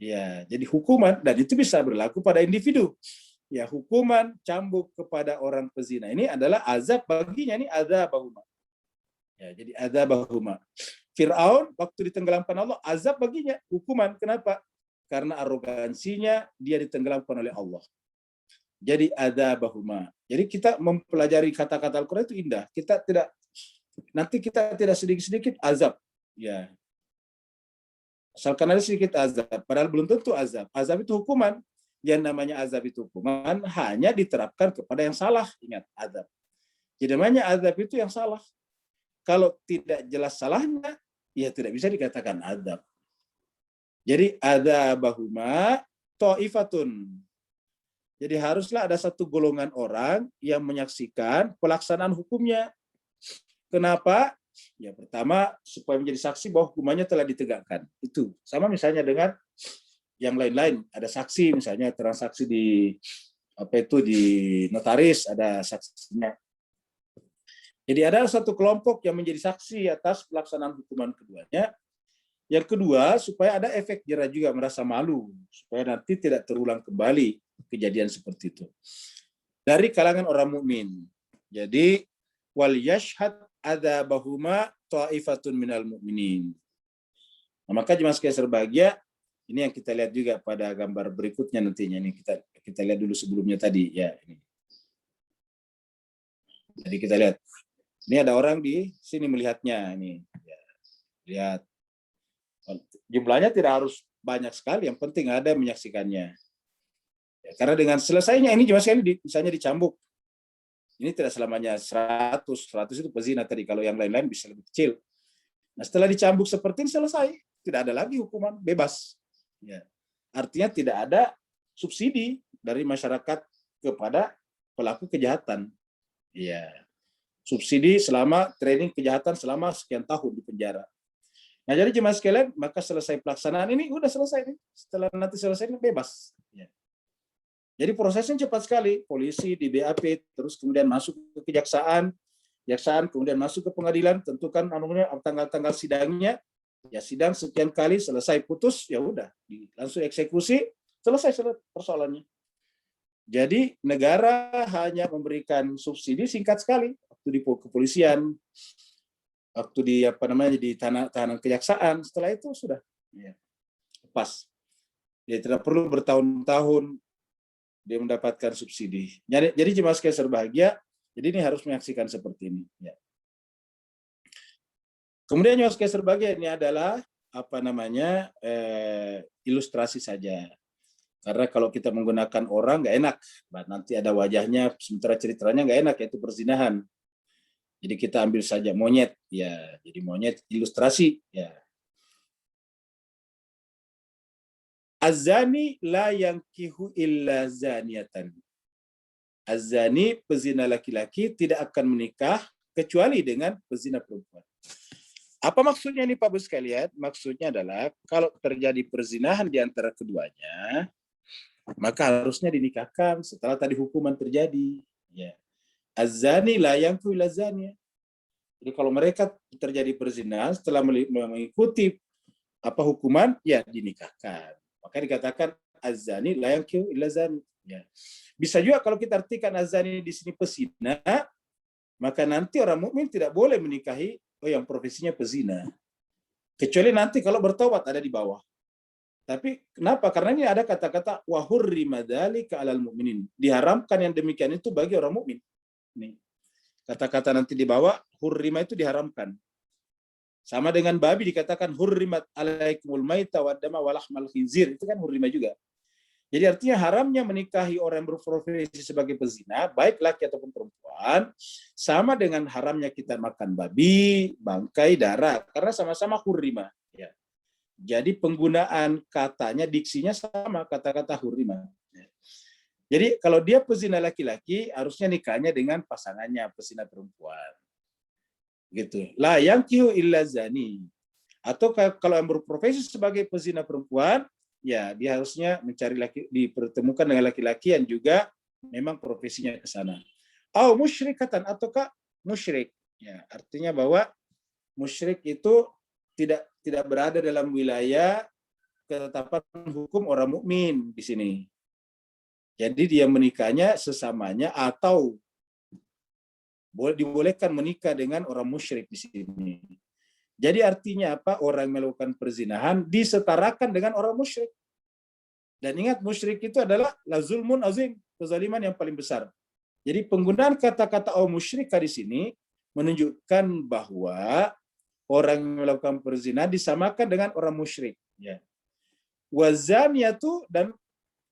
Ya, jadi hukuman, dan itu bisa berlaku pada individu. Ya, hukuman cambuk kepada orang pezina ini adalah azab baginya, ini adzabahuma. Ya, jadi adzabahuma. Fir'aun waktu ditenggelamkan Allah, azab baginya, hukuman. Kenapa? Karena arogansinya dia ditenggelamkan oleh Allah. Jadi adzabahuma. Jadi kita mempelajari kata-kata Al-Qur'an itu indah. Kita tidak sedikit-sedikit azab. Ya. Asalkan ada sedikit azab, padahal belum tentu azab. Azab itu hukuman. Yang namanya azab itu hukuman hanya diterapkan kepada yang salah. Ingat, azab. Jadi namanya azab itu yang salah. Kalau tidak jelas salahnya, ya tidak bisa dikatakan azab. Jadi adzabahuma ta'ifatun. Jadi haruslah ada satu golongan orang yang menyaksikan pelaksanaan hukumnya. Kenapa? Ya pertama supaya menjadi saksi bahwa hukumannya telah ditegakkan. Itu sama misalnya dengan yang lain-lain. Ada saksi misalnya transaksi di di notaris ada saksinya. Jadi ada satu kelompok yang menjadi saksi atas pelaksanaan hukuman keduanya. Yang kedua, supaya ada efek jera juga, merasa malu, supaya nanti tidak terulang kembali kejadian seperti itu. Dari kalangan orang mukmin. Jadi wal yashhad adzabahuma ta'ifatun minal mu'minin. Nah, maka jemaah sekalian berbahagia, ini yang kita lihat juga pada gambar berikutnya nantinya. Ini kita lihat dulu sebelumnya tadi ya ini. Jadi kita lihat. Ini ada orang di sini melihatnya ini. Ya, lihat. Jumlahnya tidak harus banyak sekali, yang penting ada yang menyaksikannya. Ya, karena dengan selesainya ini cuma sekali misalnya dicambuk. Ini tidak selamanya 100 itu pezina tadi, kalau yang lain-lain bisa lebih kecil. Nah, setelah dicambuk seperti ini selesai, tidak ada lagi hukuman, bebas. Ya. Artinya tidak ada subsidi dari masyarakat kepada pelaku kejahatan. Ya. Subsidi selama training kejahatan selama sekian tahun di penjara. Nah, jadi jemaah sekalian, maka selesai pelaksanaan ini udah selesai nih. Setelah nanti selesai ini bebas. Ya. Jadi prosesnya cepat sekali. Polisi di BAP, terus kemudian masuk ke kejaksaan, kemudian masuk ke pengadilan, tentukan tanggal-tanggal sidangnya. Ya sidang sekian kali, selesai putus, ya udah langsung eksekusi, selesai persoalannya. Jadi negara hanya memberikan subsidi singkat sekali waktu di kepolisian, waktu di di tahanan kejaksaan, setelah itu sudah ya, pas. Dia tidak perlu bertahun-tahun dia mendapatkan subsidi. Jadi jemaah sekalian berbahagia, jadi ini harus menyaksikan seperti ini. Ya. Kemudian jemaah sekalian berbahagia, ini adalah ilustrasi saja. Karena kalau kita menggunakan orang nggak enak, nanti ada wajahnya, sementara ceritanya nggak enak, yaitu perzinahan. Jadi kita ambil saja monyet, ya. Jadi monyet ilustrasi, ya. Az-zani la yankihu illa zaniatan. Az-zani, pezina laki-laki, tidak akan menikah kecuali dengan pezina perempuan. Apa maksudnya ini Pak Bu sekalian? Maksudnya adalah kalau terjadi perzinahan di antara keduanya, maka harusnya dinikahkan setelah tadi hukuman terjadi. Ya. Az-zani la yankihu illa zaniya. Jadi kalau mereka terjadi perzinahan setelah mengikuti hukuman, ya dinikahkan. Maka dikatakan az-zani la yankihu illa zani. Ya. Bisa juga kalau kita artikan az-zani di sini pezina, maka nanti orang mukmin tidak boleh menikahi yang profesinya pezina. Kecuali nanti kalau bertobat ada di bawah. Tapi kenapa? Karena ini ada kata-kata wa hurrima dzalika 'alal mu'minin. Diharamkan yang demikian itu bagi orang mukmin. Nih. Kata-kata nanti di bawah hurrima itu diharamkan. Sama dengan babi dikatakan hurrimat alaikumul maita waddama walahmal khinzir, itu kan hurrima juga. Jadi artinya haramnya menikahi orang yang berprofesi sebagai pezina, baik laki ataupun perempuan, sama dengan haramnya kita makan babi, bangkai, darah, karena sama-sama hurrima. Ya. Jadi penggunaan katanya, diksinya sama, kata-kata hurrima. Ya. Jadi kalau dia pezina laki-laki, harusnya nikahnya dengan pasangannya, pezina perempuan. Gitu. La yankihu illa zani. Atau kalau yang berprofesi sebagai pezina perempuan, ya dia harusnya mencari dipertemukan dengan laki-laki yang juga memang profesinya ke sana. Au musyrikatan, ataukah musyrik. Ya, artinya bahwa musyrik itu tidak berada dalam wilayah ketetapan hukum orang mukmin di sini. Jadi dia menikahnya sesamanya atau dibolehkan menikah dengan orang musyrik di sini. Jadi artinya apa? Orang yang melakukan perzinahan disetarakan dengan orang musyrik. Dan ingat, musyrik itu adalah la zulmun azim, kezaliman yang paling besar. Jadi penggunaan kata-kata musyrik di sini menunjukkan bahwa orang yang melakukan perzinahan disamakan dengan orang musyrik. Ya. Wazaniyatu, dan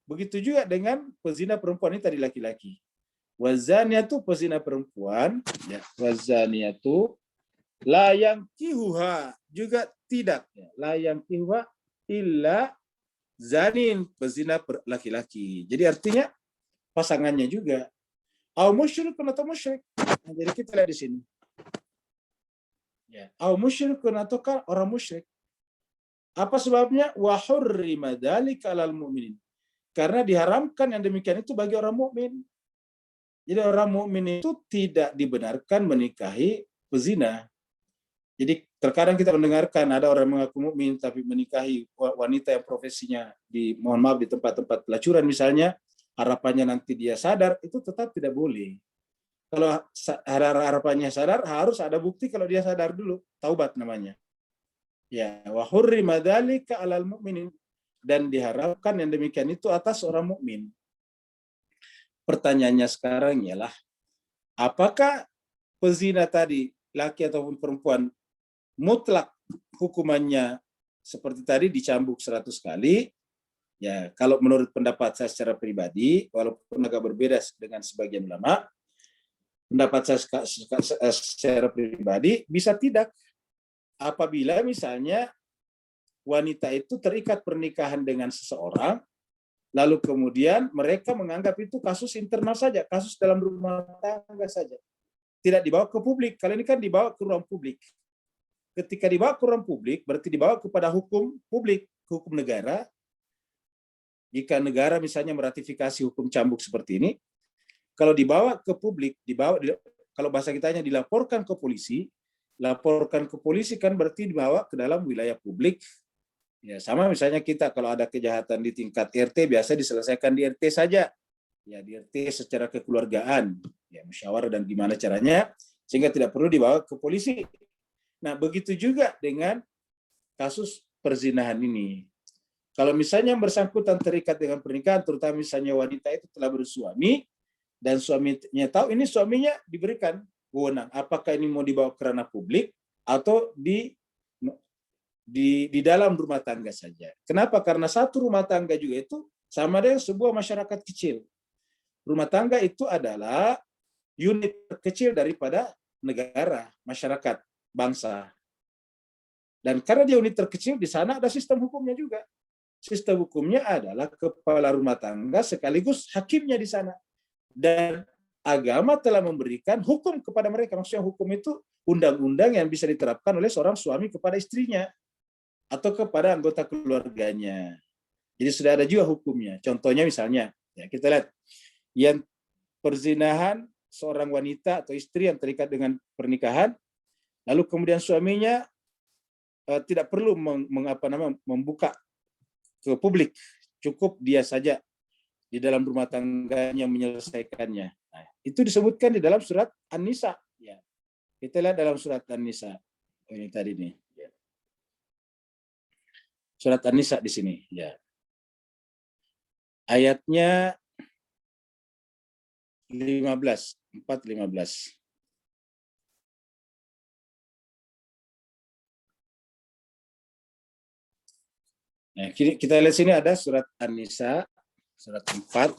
begitu juga dengan pezina perempuan ini tadi laki-laki. Wazaniyatu, pezina perempuan, ya, wazaniyatu la yankihuha, juga tidak, ya, la yankihuha illa zanin, pezina laki-laki. Jadi artinya pasangannya juga. Au musyrik atau musyrik. Nah, jadi kita lihat di sini. Ya, au musyrikun ataukah orang musyrik. Apa sebabnya? Wa hurrima dzalika 'alal mu'minin. Karena diharamkan yang demikian itu bagi orang mukmin. Jadi orang mukmin itu tidak dibenarkan menikahi pezina. Jadi terkadang kita mendengarkan ada orang mengaku mukmin tapi menikahi wanita yang profesinya mohon maaf di tempat-tempat pelacuran misalnya, harapannya nanti dia sadar, itu tetap tidak boleh. Kalau harapannya sadar, harus ada bukti kalau dia sadar dulu, taubat namanya. Ya, wa hurrima dzalika 'alal mu'minin, dan diharapkan yang demikian itu atas orang mukmin. Pertanyaannya sekarang ialah, apakah pezina tadi, laki ataupun perempuan, mutlak hukumannya seperti tadi dicambuk 100 kali? Ya, kalau menurut pendapat saya secara pribadi, walaupun agak berbeda dengan sebagian ulama, pendapat saya secara pribadi bisa tidak. Apabila misalnya wanita itu terikat pernikahan dengan seseorang, lalu kemudian mereka menganggap itu kasus internal saja, kasus dalam rumah tangga saja. Tidak dibawa ke publik. Kali ini kan dibawa ke ruang publik. Ketika dibawa ke ruang publik, berarti dibawa kepada hukum publik, hukum negara. Jika negara misalnya meratifikasi hukum cambuk seperti ini, kalau dibawa ke publik, kalau bahasa kitanya dilaporkan ke polisi, laporkan ke polisi kan berarti dibawa ke dalam wilayah publik. Ya, sama misalnya kita kalau ada kejahatan di tingkat RT biasa diselesaikan di RT saja. Ya, di RT secara kekeluargaan, ya musyawarah dan gimana caranya sehingga tidak perlu dibawa ke polisi. Nah, begitu juga dengan kasus perzinahan ini. Kalau misalnya yang bersangkutan terikat dengan pernikahan, terutama misalnya wanita itu telah bersuami dan suaminya tahu ini suaminya diberikan wewenang, apakah ini mau dibawa ke ranah publik atau di dalam rumah tangga saja. Kenapa? Karena satu rumah tangga juga itu sama dengan sebuah masyarakat kecil. Rumah tangga itu adalah unit kecil daripada negara, masyarakat, bangsa. Dan karena dia unit terkecil, di sana ada sistem hukumnya juga. Sistem hukumnya adalah kepala rumah tangga sekaligus hakimnya di sana. Dan agama telah memberikan hukum kepada mereka. Maksudnya hukum itu undang-undang yang bisa diterapkan oleh seorang suami kepada istrinya atau kepada anggota keluarganya. Jadi sudah ada juga hukumnya. Contohnya misalnya, ya kita lihat, yang perzinahan seorang wanita atau istri yang terikat dengan pernikahan, lalu kemudian suaminya tidak perlu membuka ke publik, cukup dia saja di dalam rumah tangganya menyelesaikannya. Nah, itu disebutkan di dalam surat An-Nisa. Ya. Kita lihat dalam surat An-Nisa. Ini tadi nih. Ya. Surat An-Nisa di sini. Ya. Ayatnya 15. Nah, kita lihat sini ada surat An-Nisa, surat 4.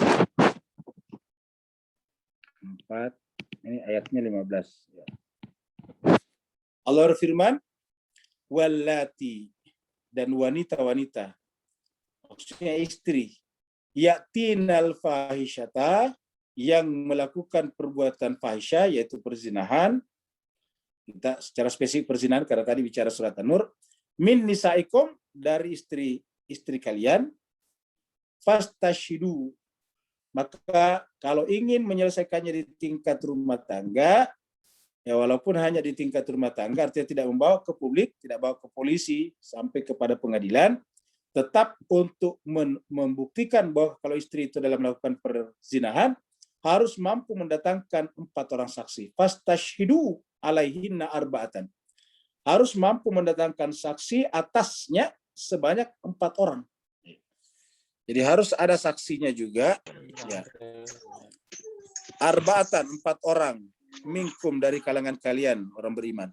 Ini ayatnya 15. Ya. Allah berfirman, wallati, dan wanita-wanita, maksudnya istri, yatinal fahisyata, yang melakukan perbuatan fahisyah, yaitu perzinahan. Kita secara spesifik perzinahan karena tadi bicara surat An-Nur, min nisaikum, dari istri kalian, fastashidu, maka kalau ingin menyelesaikannya di tingkat rumah tangga, ya walaupun hanya di tingkat rumah tangga, artinya tidak membawa ke publik, tidak bawa ke polisi sampai kepada pengadilan, tetap untuk membuktikan bahwa kalau istri itu dalam melakukan perzinahan harus mampu mendatangkan 4 orang saksi. Fastashhidu alaihinna arba'atan. Harus mampu mendatangkan saksi atasnya sebanyak 4 orang. Jadi harus ada saksinya juga. Ya. Arba'atan, 4 orang. Minkum, dari kalangan kalian, orang beriman.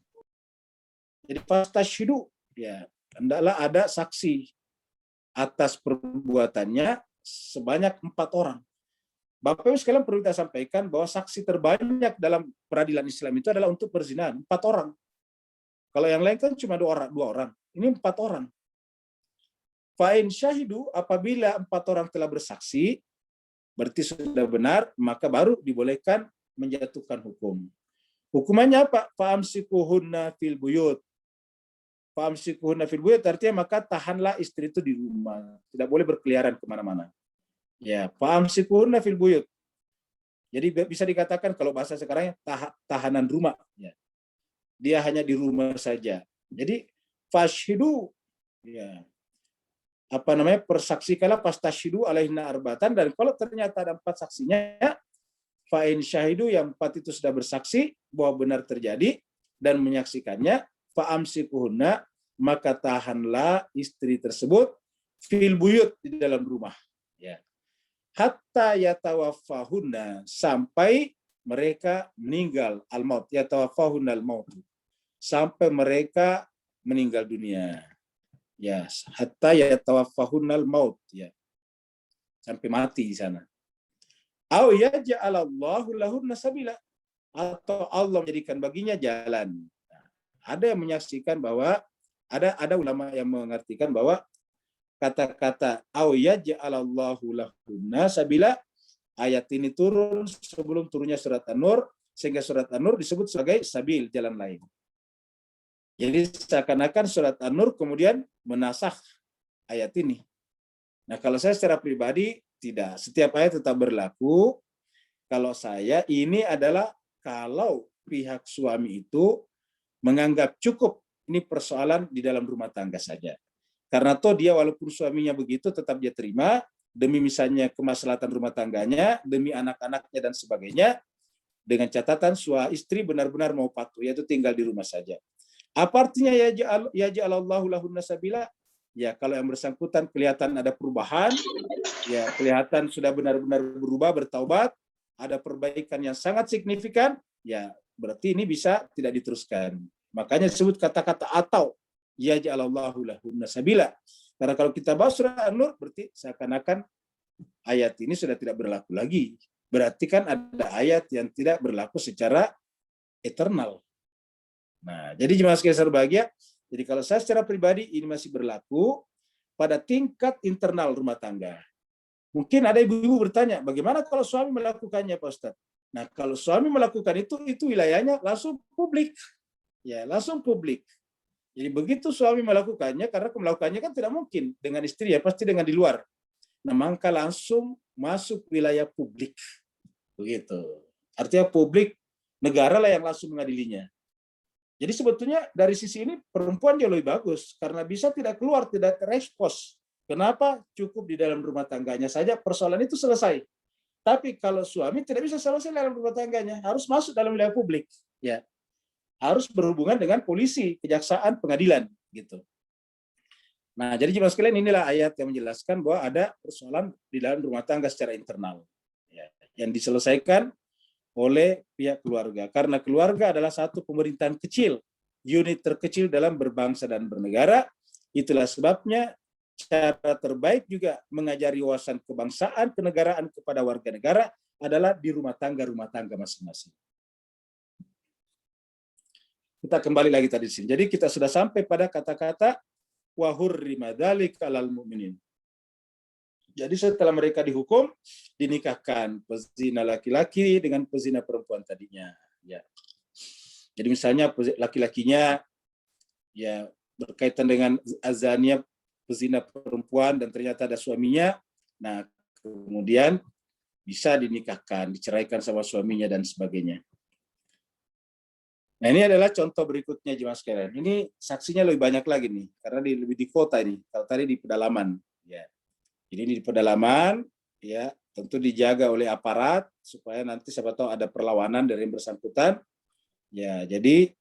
Jadi fastashhidu, ya, hendaklah ada saksi atas perbuatannya sebanyak 4 orang. Bapak Ibu sekalian, perlu kita sampaikan bahwa saksi terbanyak dalam peradilan Islam itu adalah untuk perzinahan, 4 orang. Kalau yang lain kan cuma 2 orang. Ini 4 orang. Fa'in syahidu, apabila 4 orang telah bersaksi, berarti sudah benar, maka baru dibolehkan menjatuhkan hukum. Hukumannya apa? Fa'amsikuhunna fil buyut. Fa'amsikuhunna fil buyut artinya maka tahanlah istri itu di rumah, tidak boleh berkeliaran kemana-mana. Ya, fa'amsikuhunna fil buyut. Jadi bisa dikatakan kalau bahasa sekarang tahanan rumah. Ya. Dia hanya di rumah saja. Jadi fashhidu, ya, persaksikanlah pastashidu alaihna arbatan, dan kalau ternyata ada 4 saksinya, fa'in syahidu, yang 4 itu sudah bersaksi bahwa benar terjadi dan menyaksikannya, fa'amsikuhunna, maka tahanlah istri tersebut fil buyut, di dalam rumah, ya, hatta yatawaffahunna, sampai mereka meninggal, al-maut, yatawaffahunna al-maut, sampai mereka meninggal dunia, ya, hatta yatawaffahunna al-maut, ya, sampai mati di sana. Au yaj'alallahu lahunna sabila, atau Allah menjadikan baginya jalan. Nah, ada yang menyaksikan bahwa ada ulama yang mengartikan bahwa kata-kata au yaj'alallahu lahunna sabila, ayat ini turun sebelum turunnya surat An-Nur, sehingga surat An-Nur disebut sebagai sabil, jalan lain. Jadi seakan-akan surat An-Nur kemudian menasakh ayat ini. Nah, kalau saya secara pribadi tidak, setiap ayat tetap berlaku. Kalau saya, ini adalah kalau pihak suami itu menganggap cukup ini persoalan di dalam rumah tangga saja. Karena toh dia walaupun suaminya begitu tetap dia terima, demi misalnya kemaslahatan rumah tangganya, demi anak-anaknya dan sebagainya, dengan catatan istri benar-benar mau patuh, yaitu tinggal di rumah saja. Apa artinya yaj'alallahu lahunna sabila? Ya, kalau yang bersangkutan kelihatan ada perubahan, ya kelihatan sudah benar-benar berubah, bertaubat, ada perbaikan yang sangat signifikan, ya berarti ini bisa tidak diteruskan. Makanya disebut kata-kata atau yaj'alallahu lahunna sabila. Karena kalau kita bahas surah An-Nur, berarti seakan-akan ayat ini sudah tidak berlaku lagi. Berarti kan ada ayat yang tidak berlaku secara eternal. Nah, jadi jemaah sekalian berbahagia, jadi kalau saya secara pribadi ini masih berlaku pada tingkat internal rumah tangga. Mungkin ada ibu-ibu bertanya, bagaimana kalau suami melakukannya, Pak Ustadz? Nah, kalau suami melakukan itu wilayahnya langsung publik. Ya, langsung publik. Jadi begitu suami melakukannya, karena melakukannya kan tidak mungkin dengan istri, ya pasti dengan di luar. Nah, maka langsung masuk wilayah publik. Begitu. Artinya publik, negara lah yang langsung mengadilinya. Jadi sebetulnya dari sisi ini perempuan jauh lebih bagus, karena bisa tidak keluar, tidak terekspos. Kenapa? Cukup di dalam rumah tangganya saja, persoalan itu selesai. Tapi kalau suami tidak bisa selesai dalam rumah tangganya, harus masuk dalam wilayah publik. Ya, harus berhubungan dengan polisi, kejaksaan, pengadilan, gitu. Nah, jadi jemaah sekalian, inilah ayat yang menjelaskan bahwa ada persoalan di dalam rumah tangga secara internal, ya, yang diselesaikan oleh pihak keluarga. Karena keluarga adalah satu pemerintahan kecil, unit terkecil dalam berbangsa dan bernegara. Itulah sebabnya cara terbaik juga mengajari wawasan kebangsaan, kenegaraan kepada warga negara adalah di rumah tangga masing-masing. Kita kembali lagi tadi di sini. Jadi kita sudah sampai pada kata-kata wa hurrima dzalika 'alal mu'minin. Jadi setelah mereka dihukum, dinikahkan pezina laki-laki dengan pezina perempuan tadinya. Ya. Jadi misalnya laki-lakinya ya berkaitan dengan azania pezina perempuan dan ternyata ada suaminya, nah kemudian bisa dinikahkan, diceraikan sama suaminya dan sebagainya. Nah, ini adalah contoh berikutnya jemaah sekalian. Ini saksinya lebih banyak lagi nih, karena lebih di kota ini. Kalau tadi di pedalaman, ya. Jadi di pedalaman, ya tentu dijaga oleh aparat supaya nanti siapa tahu ada perlawanan dari yang bersangkutan. Ya, jadi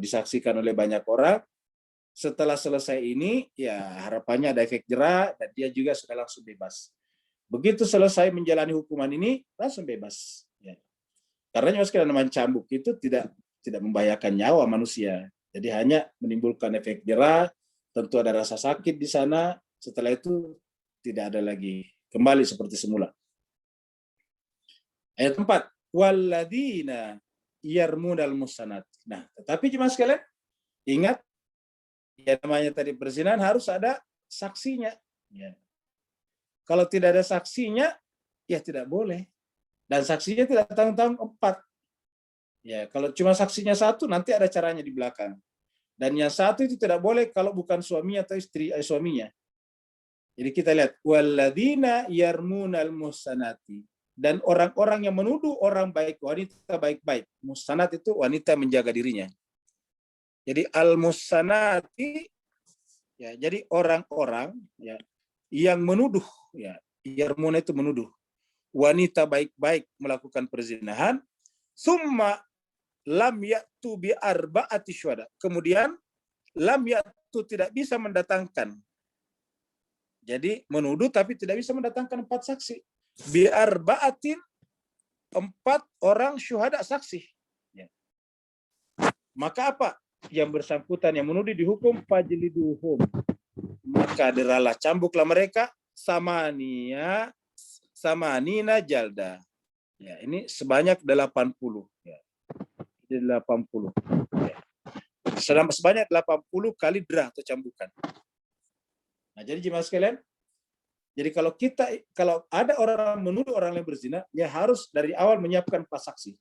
disaksikan oleh banyak orang. Setelah selesai ini, ya harapannya ada efek jera dan dia juga sudah langsung bebas. Begitu selesai menjalani hukuman ini, langsung bebas. Ya. Karena namanya cambuk itu tidak membahayakan nyawa manusia. Jadi hanya menimbulkan efek jera. Tentu ada rasa sakit di sana, setelah itu tidak ada lagi, kembali seperti semula. Ayat 4, walladzina yarmunal muhsanat. Nah, tetapi jemaah sekalian, ingat, ya namanya tadi perzinahan harus ada saksinya. Ya. Kalau tidak ada saksinya, ya tidak boleh. Dan saksinya tidak tanggung-tanggung 4. Ya, kalau cuma saksinya satu nanti ada caranya di belakang. Dan yang satu itu tidak boleh kalau bukan suaminya atau istri suaminya. Jadi kita lihat walladzina yarmunal muhsanati, dan orang-orang yang menuduh orang baik, wanita baik-baik. Muhsanat itu wanita menjaga dirinya. Jadi al-muhsanati, ya, jadi orang-orang, ya, yang menuduh, ya, yarmuna itu menuduh wanita baik-baik melakukan perzinahan, summa lam ya'tu bi arba'ati syuhada. Kemudian lam ya'tu tidak bisa mendatangkan. Jadi menuduh tapi tidak bisa mendatangkan 4 saksi. Bi arba'atin, 4 orang syuhada saksi. Ya. Maka apa? Yang bersangkutan yang menuduh dihukum fajliduhum. Maka deralah, cambuklah mereka samanina jalda. Ya, ini sebanyak 80. Ya. 80. Ya. Sebanyak 80 kali derah atau cambukan. Nah, jadi jemaah sekalian, jadi kalau ada orang menuduh orang lain berzina, ya harus dari awal menyiapkan 4 saksi.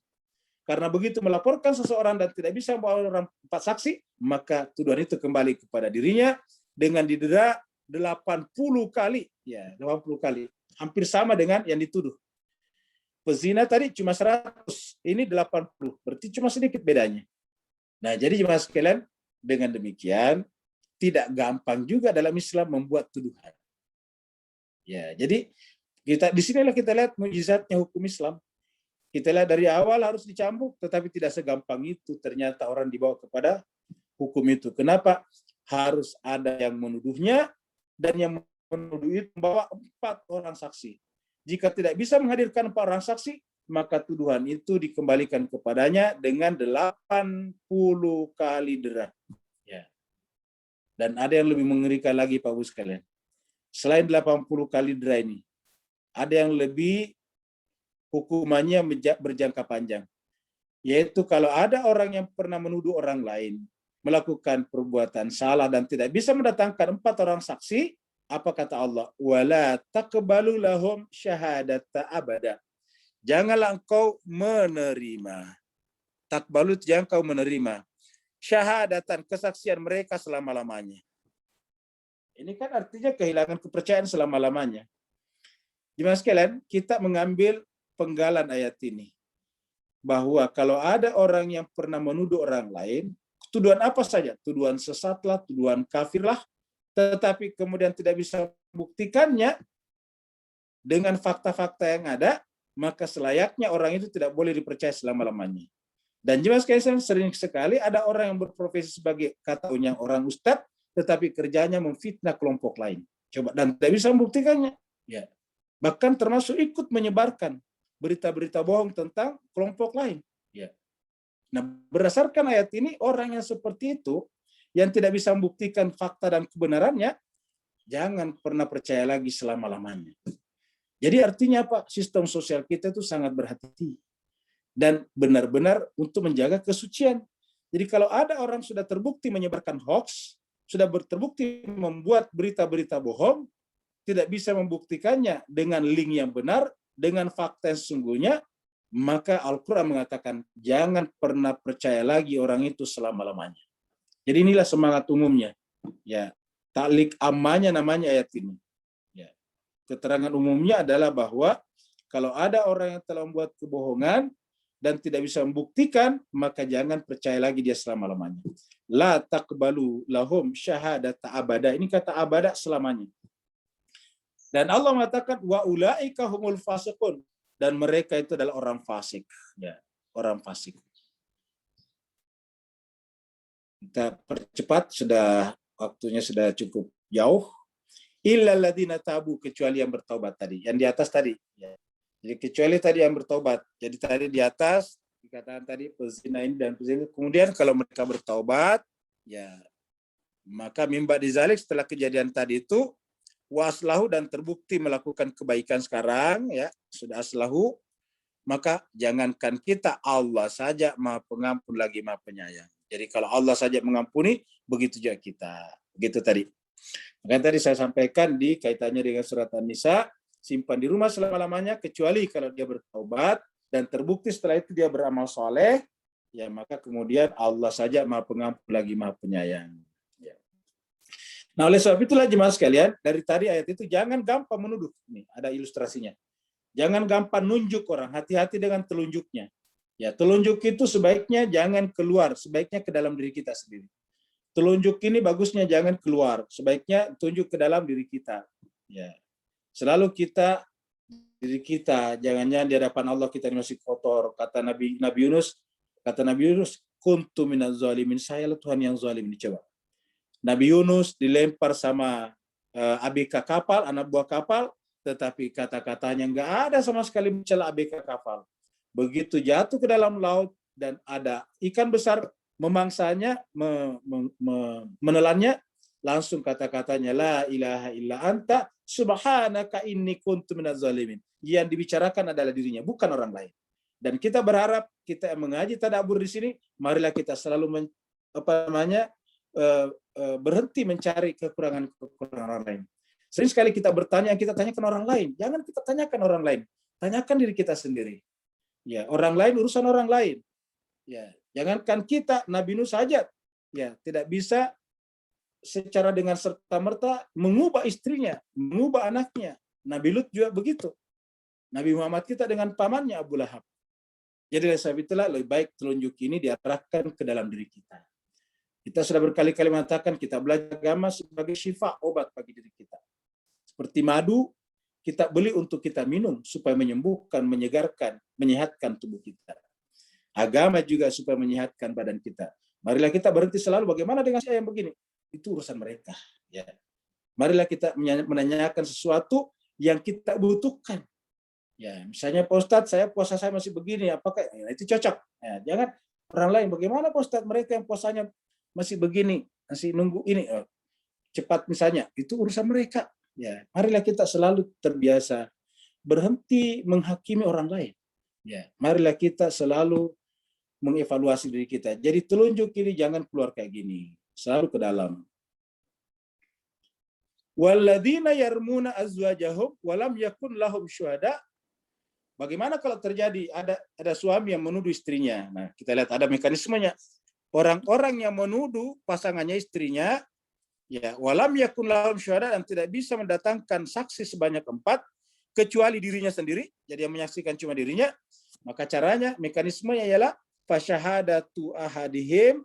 Karena begitu melaporkan seseorang dan tidak bisa membawa orang 4 saksi, maka tuduhan itu kembali kepada dirinya dengan didera 80 kali. Ya, 80 kali. Hampir sama dengan yang dituduh. Pezina tadi cuma 100, ini 80. Berarti cuma sedikit bedanya. Nah, jadi jemaah sekalian, dengan demikian tidak gampang juga dalam Islam membuat tuduhan. Ya, jadi disinilah kita lihat mukjizatnya hukum Islam. Kita lihat dari awal harus dicambuk, tetapi tidak segampang itu ternyata orang dibawa kepada hukum itu. Kenapa? Harus ada yang menuduhnya, dan yang menuduh itu membawa 4 orang saksi. Jika tidak bisa menghadirkan 4 orang saksi, maka tuduhan itu dikembalikan kepadanya dengan 80 kali derah. Ya. Dan ada yang lebih mengerikan lagi, Pak Bu sekalian. Selain 80 kali derah ini, ada yang lebih hukumannya berjangka panjang. Yaitu kalau ada orang yang pernah menuduh orang lain melakukan perbuatan salah dan tidak bisa mendatangkan 4 orang saksi, apa kata Allah? Wala taqbalu lahum syahadata abada. Janganlah engkau menerima. Takbalu, jangan kau menerima syahadatan, kesaksian mereka selama-lamanya. Ini kan artinya kehilangan kepercayaan selama-lamanya. Jemaah sekalian, kita mengambil penggalan ayat ini. Bahwa kalau ada orang yang pernah menuduh orang lain, tuduhan apa saja, tuduhan sesatlah, tuduhan kafirlah, tetapi kemudian tidak bisa membuktikannya dengan fakta-fakta yang ada, maka selayaknya orang itu tidak boleh dipercaya selama-lamanya. Dan jemaah sekalian, sering sekali ada orang yang berprofesi sebagai katanya orang ustadz, tetapi kerjanya memfitnah kelompok lain. Coba, dan tidak bisa membuktikannya. Ya. Bahkan termasuk ikut menyebarkan berita-berita bohong tentang kelompok lain. Ya. Nah, berdasarkan ayat ini, orang yang seperti itu, yang tidak bisa membuktikan fakta dan kebenarannya, jangan pernah percaya lagi selama-lamanya. Jadi artinya apa? Sistem sosial kita itu sangat berhati-hati. Dan benar-benar untuk menjaga kesucian. Jadi kalau ada orang sudah terbukti menyebarkan hoax, sudah terbukti membuat berita-berita bohong, tidak bisa membuktikannya dengan link yang benar, dengan fakta yang sesungguhnya, maka Al-Quran mengatakan jangan pernah percaya lagi orang itu selama-lamanya. Jadi inilah semangat umumnya. Ya, taklik ammanya namanya ayat ini. Ya. Keterangan umumnya adalah bahwa kalau ada orang yang telah membuat kebohongan dan tidak bisa membuktikan, maka jangan percaya lagi dia selama-lamanya. La taqbalu lahum syahadata abada. Ini kata abada selamanya. Dan Allah mengatakan wa ulaika humul fasiqun, dan mereka itu adalah orang fasik. Ya, orang fasik. Kita percepat, waktunya sudah cukup jauh. Illal ladzina tabu, kecuali yang bertaubat tadi. Yang di atas tadi. Ya. Jadi kecuali tadi yang bertaubat. Jadi tadi di atas dikatakan tadi pezina ini dan pezina. Kemudian kalau mereka bertaubat, ya maka mimba dizalik, setelah kejadian tadi itu waslahu, dan terbukti melakukan kebaikan sekarang, ya sudah aslahu, maka jangankan kita, Allah saja Maha Pengampun lagi Maha Penyayang. Jadi kalau Allah saja mengampuni, begitu juga kita. Begitu tadi. Maka tadi saya sampaikan di kaitannya dengan surat An-Nisa, simpan di rumah selama-lamanya, kecuali kalau dia bertaubat dan terbukti setelah itu dia beramal soleh, ya maka kemudian Allah saja Maha Pengampun lagi Maha Penyayang. Ya. Nah, oleh sebab itulah jemaah sekalian, dari tadi ayat itu jangan gampang menuduh. Nih, ada ilustrasinya. Jangan gampang nunjuk orang, hati-hati dengan telunjuknya. Ya, telunjuk itu sebaiknya jangan keluar, sebaiknya ke dalam diri kita sendiri. Telunjuk ini bagusnya jangan keluar, sebaiknya tunjuk ke dalam diri kita. Ya. Selalu kita diri kita, jangan-jangan di hadapan Allah kita ini masih kotor. Kata Nabi Yunus, kuntu minaz zalimin, saya lah Tuhan yang zalim. Coba. Nabi Yunus dilempar sama ABK kapal, anak buah kapal, tetapi kata-katanya nggak ada sama sekali mencela ABK kapal. Begitu jatuh ke dalam laut dan ada ikan besar memangsanya, menelannya, langsung kata-katanya la ilaha illa anta subhanaka inni kuntu minaz zalimin. Yang dibicarakan adalah dirinya, bukan orang lain. Dan kita berharap, kita yang mengaji tadabbur di sini, marilah kita selalu berhenti mencari kekurangan orang lain. Sering sekali kita bertanya, kita tanyakan orang lain. Jangan kita tanyakan orang lain, tanyakan diri kita sendiri. Ya, orang lain urusan orang lain. Ya, jangankan kita, Nabi Nuh saja ya tidak bisa secara dengan serta-merta mengubah istrinya, mengubah anaknya. Nabi Lut juga begitu. Nabi Muhammad kita dengan pamannya Abu Lahab. Jadi oleh sebab itulah lebih baik telunjuk ini diarahkan ke dalam diri kita. Kita sudah berkali-kali mengatakan kita belajar agama sebagai syifa, obat bagi diri kita. Seperti madu, kita beli untuk kita minum supaya menyembuhkan, menyegarkan, menyehatkan tubuh kita. Agama juga supaya menyehatkan badan kita. Marilah kita berhenti selalu bagaimana dengan saya yang begini. Itu urusan mereka. Ya. Marilah kita menanyakan sesuatu yang kita butuhkan. Ya, misalnya Pak Ustadz, puasa saya masih begini, apakah ya, itu cocok? Ya, jangan orang lain bagaimana Pak Ustadz, mereka yang puasanya masih begini, masih nunggu ini cepat misalnya, itu urusan mereka. Ya, marilah kita selalu terbiasa berhenti menghakimi orang lain. Ya, marilah kita selalu mengevaluasi diri kita. Jadi telunjuk ini jangan keluar kayak gini, selalu ke dalam. Walladzina yarmuna azwajahum walam yakun lahum syuhada. Bagaimana kalau terjadi ada suami yang menuduh istrinya? Nah, kita lihat ada mekanismenya. Orang-orang yang menuduh pasangannya istrinya, ya walam yakun lahum syuhada, dan tidak bisa mendatangkan saksi sebanyak 4 kecuali dirinya sendiri. Jadi yang menyaksikan cuma dirinya. Maka caranya, mekanismenya ialah fasyahadatu ahadihim,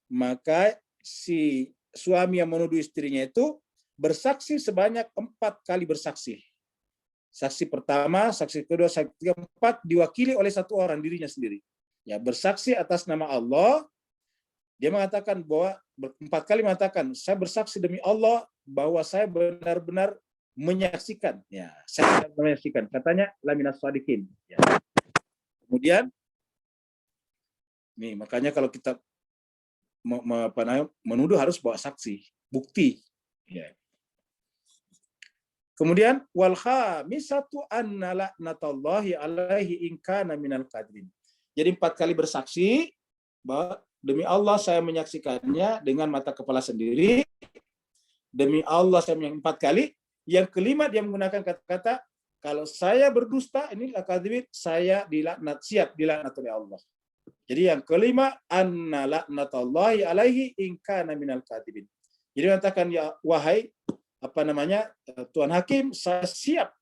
maka si suami yang menuduh istrinya itu bersaksi sebanyak 4 kali bersaksi. Saksi pertama, saksi kedua, saksi ketiga, 4 diwakili oleh satu orang, dirinya sendiri. Ya, bersaksi atas nama Allah. Dia mengatakan bahwa 4 kali mengatakan, saya bersaksi demi Allah bahwa saya benar-benar menyaksikan. Ya, saya benar menyaksikan. Katanya laminas shadiqin. Ya. Kemudian, nih makanya kalau kita menuduh harus bawa saksi, bukti. Ya. Kemudian wal khamisatu anna la'natullahi alaihi in kana minal kadhibin. Jadi 4 kali bersaksi bahwa demi Allah saya menyaksikannya dengan mata kepala sendiri. Demi Allah saya 4 kali. Yang kelima dia menggunakan kata-kata kalau saya berdusta inilah kadhibin, saya dilaknat, siap dilaknat oleh Allah. Jadi yang kelima anna la'natullahi alaihi in kana minal kadhibin. Jadi mengatakan ya wahai Tuan Hakim, saya siap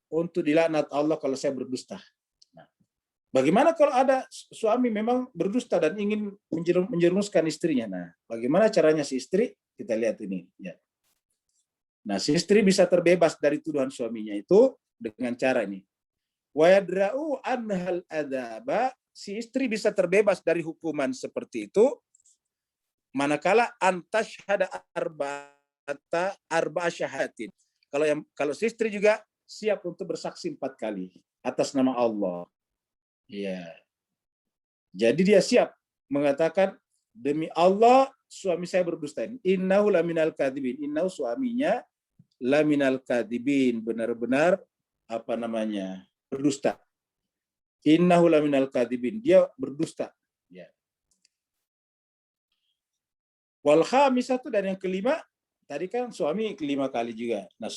untuk dilaknat Allah kalau saya berdusta. Nah, bagaimana kalau ada suami memang berdusta dan ingin menjerumuskan istrinya? Nah, bagaimana caranya si istri? Kita lihat ini. Ya. Nah, si istri bisa terbebas dari tuduhan suaminya itu dengan cara ini. Wa yadra'u anhal adzaba, si istri bisa terbebas dari hukuman seperti itu manakala antashhada arba'a syahatin. Kalau si istri juga siap untuk bersaksi 4 kali atas nama Allah. Ya. Jadi dia siap mengatakan demi Allah suami saya berdusta. Innahu laminal kadhibin. Innahu suaminya laminal kadhibin, benar-benar berdusta. Innahu laminal kadhibin. Dia berdusta. Ya. Wal khamisatu, dan yang kelima, tadi kan suami 5 kali juga. Nah,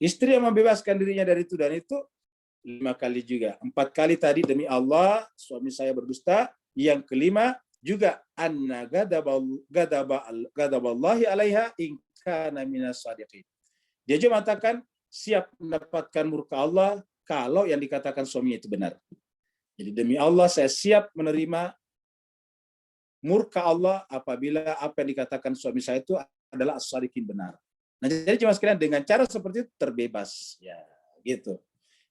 istri yang membebaskan dirinya dari tuduhan itu 5 kali juga. 4 kali tadi demi Allah suami saya berdusta. Yang kelima juga anna gadaballahi alaiha in kana minas shadiqin. Dia juga mengatakan siap mendapatkan murka Allah kalau yang dikatakan suaminya itu benar. Jadi demi Allah saya siap menerima murka Allah apabila apa yang dikatakan suami saya itu adalah as-shadiqin benar. Nah, jadi cuma sekalian dengan cara seperti itu terbebas, ya, gitu.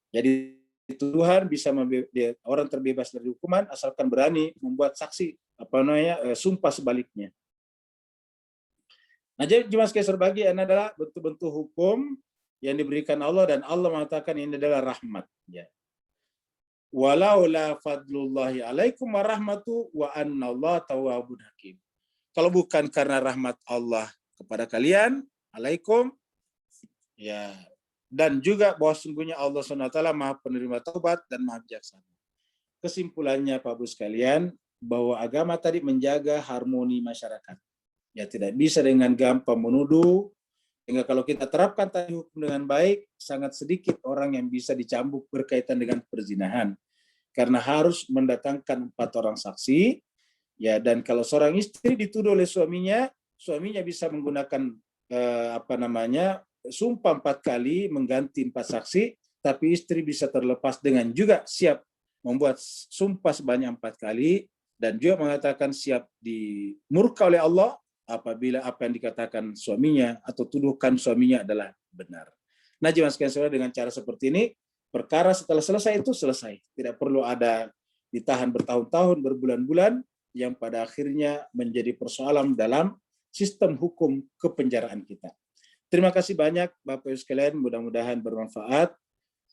Jadi Tuhan bisa orang terbebas dari hukuman asalkan berani membuat saksi sumpah sebaliknya. Nah, jadi cuma sekalian berbagi ini adalah bentuk-bentuk hukum yang diberikan Allah dan Allah mengatakan ini adalah rahmat, ya. Walaula fadlullahi alaikum warahmatu wa annallaha tawwabun hakim. Kalau bukan karena rahmat Allah kepada kalian, alaikum, ya, dan juga bahwa sungguhnya Allah SWT Maha penerima taubat dan Maha bijaksana. Kesimpulannya Pak Bu sekalian, bahwa agama tadi menjaga harmoni masyarakat. Ya, tidak bisa dengan gampang menuduh, sehingga kalau kita terapkan tadi hukum dengan baik, sangat sedikit orang yang bisa dicambuk berkaitan dengan perzinahan. Karena harus mendatangkan 4 orang saksi, ya, dan kalau seorang istri dituduh oleh suaminya bisa menggunakan sumpah 4 kali mengganti 4 saksi, tapi istri bisa terlepas dengan juga siap membuat sumpah sebanyak 4 kali dan juga mengatakan siap dimurka oleh Allah apabila apa yang dikatakan suaminya atau tuduhkan suaminya adalah benar. Nah, jemaah sekalian saudara, dengan cara seperti ini perkara setelah selesai itu selesai. Tidak perlu ada ditahan bertahun-tahun, berbulan-bulan yang pada akhirnya menjadi persoalan dalam sistem hukum kepenjaraan kita. Terima kasih banyak Bapak Ibu sekalian, mudah-mudahan bermanfaat.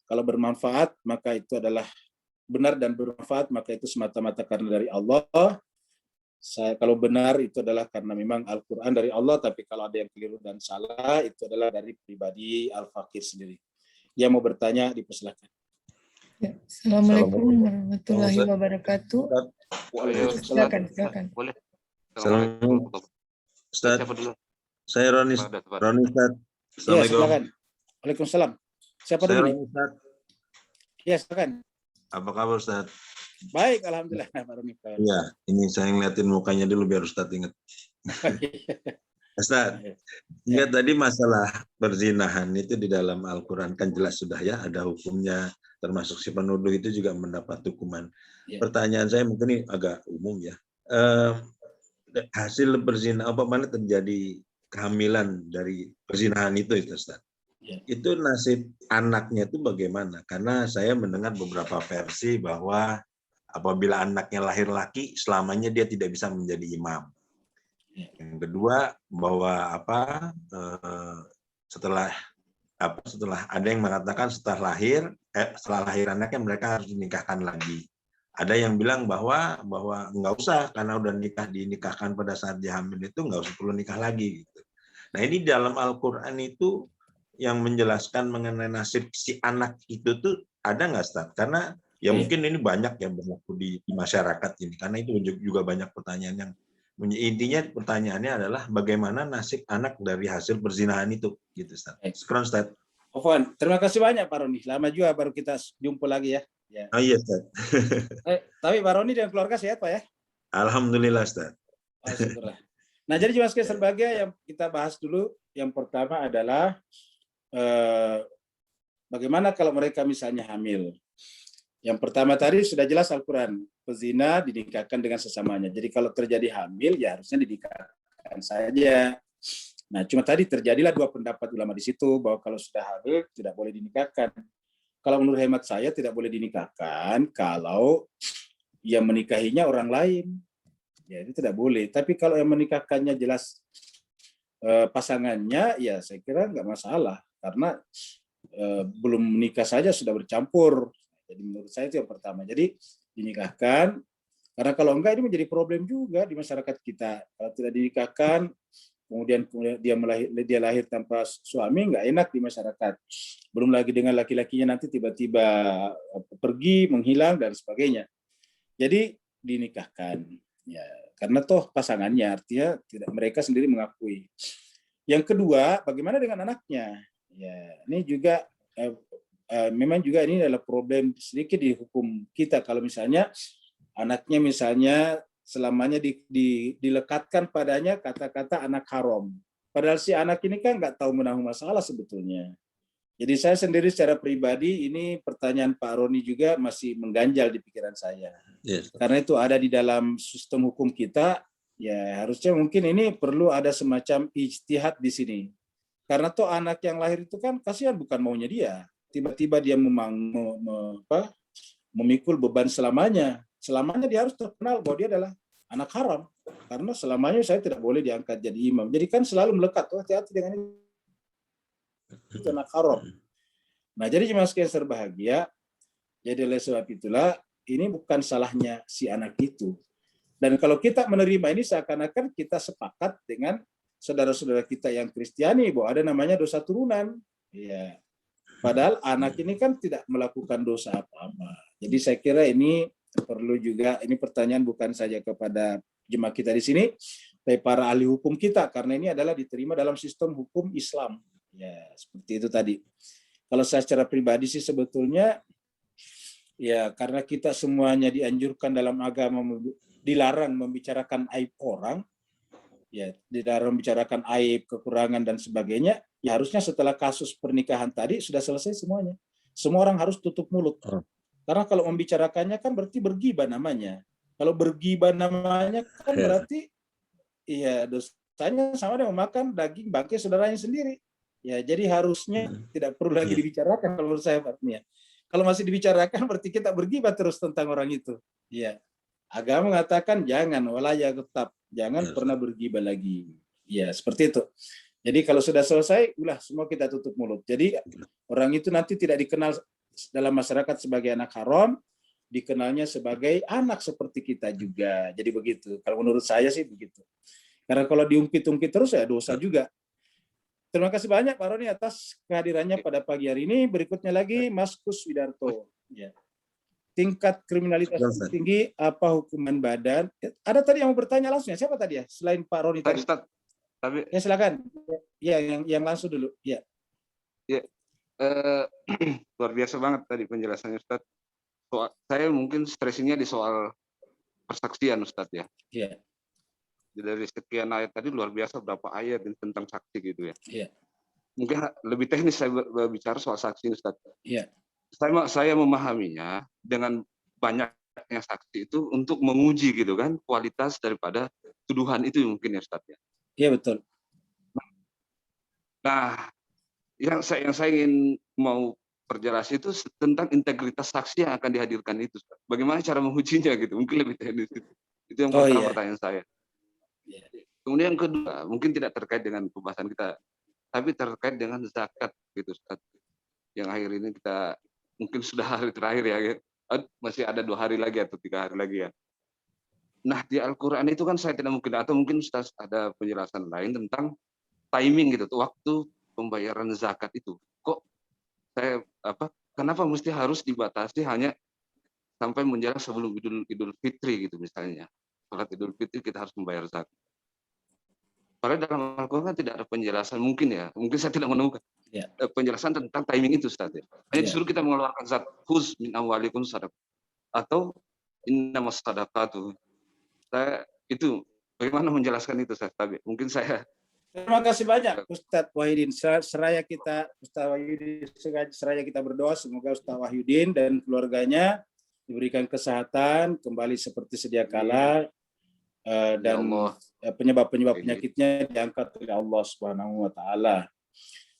Kalau bermanfaat maka itu adalah benar dan bermanfaat, maka itu semata-mata karena dari Allah. Kalau benar itu adalah karena memang Al-Quran dari Allah, tapi kalau ada yang keliru dan salah itu adalah dari pribadi Al-Fakir sendiri. Yang mau bertanya dipersilakan. Ya, Assalamualaikum warahmatullahi wabarakatuh. Silakan. Boleh. Assalamualaikum. Ustaz, Siapa dulu? saya Roni Ustaz. Ya, silakan. Waalaikumsalam. Siapa Saya dulu Roni nih? Ustaz. Ya, silakan. Apa kabar Ustaz? Baik, alhamdulillah Pak Roni. Iya, ini saya ngeliatin mukanya dulu biar Ustaz ingat. Ustaz, ingat tadi masalah perzinahan itu di dalam Al-Quran kan jelas sudah ya, ada hukumnya, termasuk si penuduh itu juga mendapat hukuman. Ya. Pertanyaan saya mungkin ini agak umum ya. Hasil perzinahan, apa mana terjadi kehamilan dari perzinahan itu Ustaz? Ya. Itu nasib anaknya itu bagaimana? Karena saya mendengar beberapa versi bahwa apabila anaknya lahir laki, selamanya dia tidak bisa menjadi imam. Yang kedua bahwa setelah ada yang mengatakan setelah lahir anaknya mereka harus dinikahkan lagi. Ada yang bilang bahwa nggak usah karena udah dinikahkan pada saat dia hamil itu nggak usah perlu nikah lagi gitu. Nah, ini dalam Al-Qur'an itu yang menjelaskan mengenai nasib si anak itu tuh ada nggak, Ustaz? Karena ya mungkin ini banyak yang berlaku di masyarakat ini, karena itu juga banyak pertanyaan yang intinya pertanyaannya adalah bagaimana nasib anak dari hasil perzinahan itu, gitu Ustaz. Sekarang Ustaz. Ofwan, terima kasih banyak Pak Roni. Lama juga baru kita jumpa lagi ya. Ya. Oh iya Ustaz. Tapi Pak Roni dan keluarga sehat Pak ya? Alhamdulillah Ustaz. Oh, syukurlah. Nah, jadi jemaah sekalian sebagai yang kita bahas dulu, yang pertama adalah bagaimana kalau mereka misalnya hamil. Yang pertama tadi sudah jelas Al-Quran, pezina dinikahkan dengan sesamanya. Jadi kalau terjadi hamil ya harusnya dinikahkan saja. Nah, cuma tadi terjadilah 2 pendapat ulama di situ bahwa kalau sudah hamil tidak boleh dinikahkan. Kalau menurut hemat saya tidak boleh dinikahkan kalau yang menikahinya orang lain. Ya, itu tidak boleh. Tapi kalau yang menikahkannya jelas pasangannya, ya saya kira nggak masalah karena belum menikah saja sudah bercampur. Jadi menurut saya itu yang pertama. Jadi dinikahkan, karena kalau enggak ini menjadi problem juga di masyarakat kita. Kalau tidak dinikahkan, kemudian dia lahir tanpa suami, nggak enak di masyarakat. Belum lagi dengan laki-lakinya nanti tiba-tiba pergi, menghilang dan sebagainya. Jadi dinikahkan, ya karena toh pasangannya, artinya tidak mereka sendiri mengakui. Yang kedua, bagaimana dengan anaknya? Ya, ini juga memang juga ini adalah problem sedikit di hukum kita. Kalau misalnya Anaknya misalnya selamanya dilekatkan padanya kata-kata anak haram. Padahal si anak ini kan nggak tahu menahu masalah sebetulnya. Jadi saya sendiri secara pribadi ini pertanyaan Pak Roni juga masih mengganjal di pikiran saya. Yes. Karena itu ada di dalam sistem hukum kita, ya harusnya mungkin ini perlu ada semacam ijtihad di sini. Karena tuh anak yang lahir itu kan kasihan, bukan maunya dia. Tiba-tiba dia memikul beban selamanya. Selamanya dia harus terkenal bahwa dia adalah anak haram. Karena selamanya saya tidak boleh diangkat jadi imam. Jadi kan selalu melekat, hati-hati dengan itu anak haram. Nah, jadi jemaah sekalian berbahagia, jadi oleh sebab itulah ini bukan salahnya si anak itu. Dan kalau kita menerima ini seakan-akan kita sepakat dengan saudara-saudara kita yang Kristiani bahwa ada namanya dosa turunan. Ya. Padahal anak ini kan tidak melakukan dosa apa-apa. Jadi saya kira ini perlu juga, ini pertanyaan bukan saja kepada jemaah kita di sini, tapi para ahli hukum kita, karena ini adalah diterima dalam sistem hukum Islam. Ya, seperti itu tadi. Kalau saya secara pribadi sih sebetulnya, ya karena kita semuanya dianjurkan dalam agama, dilarang membicarakan aib orang, ya dilarang membicarakan aib, kekurangan dan sebagainya, ya harusnya setelah kasus pernikahan tadi sudah selesai semuanya. Semua orang harus tutup mulut. Karena kalau membicarakannya kan berarti bergibah namanya. Kalau bergibah namanya kan berarti iya dosanya sama dengan memakan daging bangkai saudaranya sendiri. Ya, jadi harusnya tidak perlu lagi dibicarakan kalau menurut saya Pak. Kalau masih dibicarakan berarti kita bergibah terus tentang orang itu. Ya. Agama mengatakan jangan walaya tetap, jangan pernah bergibah lagi. Ya, seperti itu. Jadi kalau sudah selesai, ulah semua kita tutup mulut. Jadi orang itu nanti tidak dikenal dalam masyarakat sebagai anak haram, dikenalnya sebagai anak seperti kita juga. Jadi begitu. Kalau menurut saya sih begitu. Karena kalau diungkit-ungkit terus ya dosa juga. Terima kasih banyak Pak Roni atas kehadirannya pada pagi hari ini. Berikutnya lagi Mas Kuswidarto. Ya. Tingkat kriminalitas tinggi, apa hukuman badan? Ada tadi yang mau bertanya langsung ya? Siapa tadi ya? Selain Pak Roni tadi. Ya silakan. Ya yang langsung dulu. Ya. Ya. Luar biasa banget tadi penjelasannya Ustaz. Saya mungkin stresinya di soal persaksian Ustaz ya. Iya. Dari sekian ayat tadi luar biasa berapa ayat tentang saksi gitu ya. Iya. Mungkin lebih teknis saya berbicara soal saksi Ustaz. Iya. Saya memahaminya dengan banyaknya saksi itu untuk menguji gitu kan kualitas daripada tuduhan itu mungkin ya Ustaz ya. Iya betul. Nah, yang saya ingin mau perjelas itu tentang integritas saksi yang akan dihadirkan itu. Bagaimana cara mengujinya gitu? Mungkin lebih teknis itu. Itu yang pertama pertanyaan saya. Kemudian yang kedua, mungkin tidak terkait dengan pembahasan kita, tapi terkait dengan zakat gitu. Yang akhir ini kita mungkin sudah hari terakhir ya, masih ada 2 hari lagi atau 3 hari lagi ya. Nah di Al-Quran itu kan saya tidak mungkin, atau mungkin sudah ada penjelasan lain tentang timing gitu, waktu pembayaran zakat itu. Kok saya kenapa mesti harus dibatasi hanya sampai menjelang sebelum Idul Fitri gitu misalnya. Salat Idul Fitri kita harus membayar zakat. Padahal dalam Al-Quran kan tidak ada penjelasan, mungkin saya tidak menemukan penjelasan tentang timing itu Ustaz. Hanya disuruh kita mengeluarkan zakat, khuz min amwalikum sadaqah atau innamas sadaqatu. Saya itu bagaimana menjelaskan itu Ustaz? Mungkin saya. Terima kasih banyak Ustadz Wahidin. Seraya kita berdoa semoga Ustadz Wahyudin dan keluarganya diberikan kesehatan kembali seperti sedia kala. Dan penyebab-penyebab penyakitnya diangkat oleh Allah Subhanahu wa taala.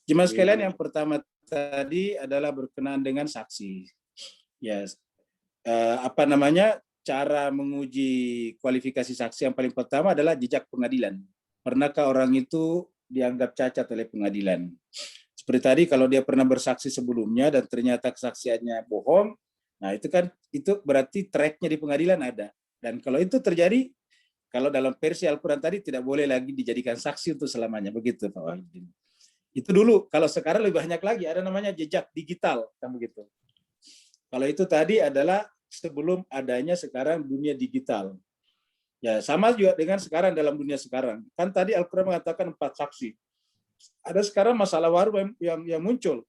Jemaah sekalian, yang pertama tadi adalah berkenaan dengan saksi. Ya, cara menguji kualifikasi saksi yang paling pertama adalah jejak pengadilan. Pernahkah orang itu dianggap cacat oleh pengadilan? Seperti tadi kalau dia pernah bersaksi sebelumnya dan ternyata kesaksiannya bohong, nah itu berarti tracknya di pengadilan ada. Dan kalau itu terjadi, kalau dalam versi Al-Quran tadi tidak boleh lagi dijadikan saksi untuk selamanya. Begitu Pak Wahidin. Itu dulu. Kalau sekarang lebih banyak lagi. Ada namanya jejak digital. Kan begitu. Kalau itu tadi adalah sebelum adanya sekarang dunia digital. Ya, sama juga dengan sekarang dalam dunia sekarang. Kan tadi Al-Quran mengatakan 4 saksi. Ada sekarang masalah baru yang muncul.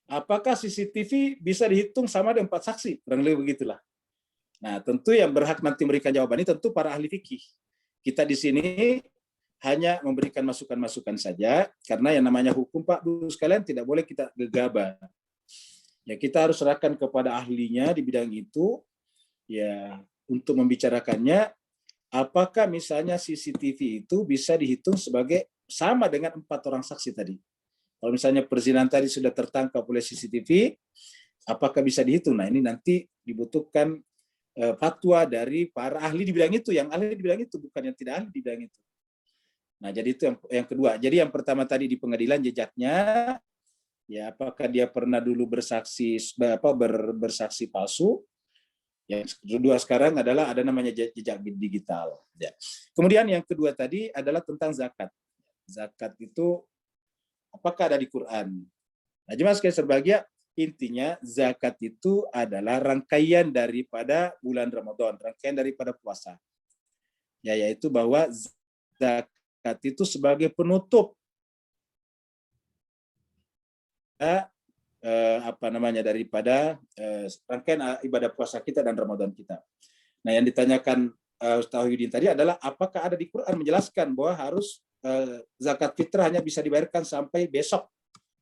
Apakah CCTV bisa dihitung sama dengan 4 saksi? Kurang lebih begitulah. Nah, tentu yang berhak nanti memberikan jawaban ini tentu para ahli fikih. Kita di sini hanya memberikan masukan-masukan saja, karena yang namanya hukum, Pak Bu sekalian, tidak boleh kita gegabah. Ya, kita harus serahkan kepada ahlinya di bidang itu, ya, untuk membicarakannya. Apakah misalnya CCTV itu bisa dihitung sebagai sama dengan 4 orang saksi tadi? Kalau misalnya perzinahan tadi sudah tertangkap oleh CCTV, apakah bisa dihitung? Nah, ini nanti dibutuhkan fatwa dari para ahli di bidang itu, yang ahli di bidang itu, bukan yang tidak ahli di bidang itu. Nah, jadi itu yang kedua. Jadi yang pertama tadi di pengadilan jejaknya, ya apakah dia pernah dulu bersaksi bersaksi palsu. Yang kedua sekarang adalah ada namanya jejak digital. Ya. Kemudian yang kedua tadi adalah tentang zakat. Zakat itu apakah ada di Quran? Nah, jemaah sekalian berbahagia, intinya zakat itu adalah rangkaian daripada bulan Ramadan, rangkaian daripada puasa. Ya, yaitu bahwa zakat itu sebagai penutup daripada rangkaian ibadah puasa kita dan Ramadan kita. Nah, yang ditanyakan Ustaz Wahyudin tadi adalah apakah ada di Quran menjelaskan bahwa harus zakat fitrah hanya bisa dibayarkan sampai besok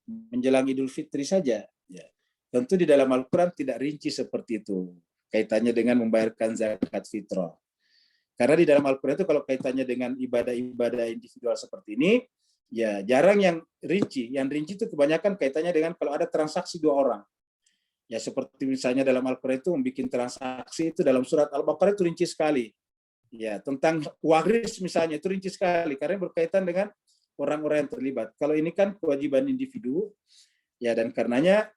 menjelang Idul Fitri saja. Ya. Tentu di dalam Al-Quran tidak rinci seperti itu kaitannya dengan membayarkan zakat fitrah. Karena di dalam Al-Quran itu kalau kaitannya dengan ibadah-ibadah individual seperti ini, ya jarang yang rinci. Yang rinci itu kebanyakan kaitannya dengan kalau ada transaksi 2 orang. Ya seperti misalnya dalam Al-Quran itu membuat transaksi itu dalam surat Al-Baqarah itu rinci sekali. Ya tentang waris misalnya itu rinci sekali karena berkaitan dengan orang-orang yang terlibat. Kalau ini kan kewajiban individu, ya dan karenanya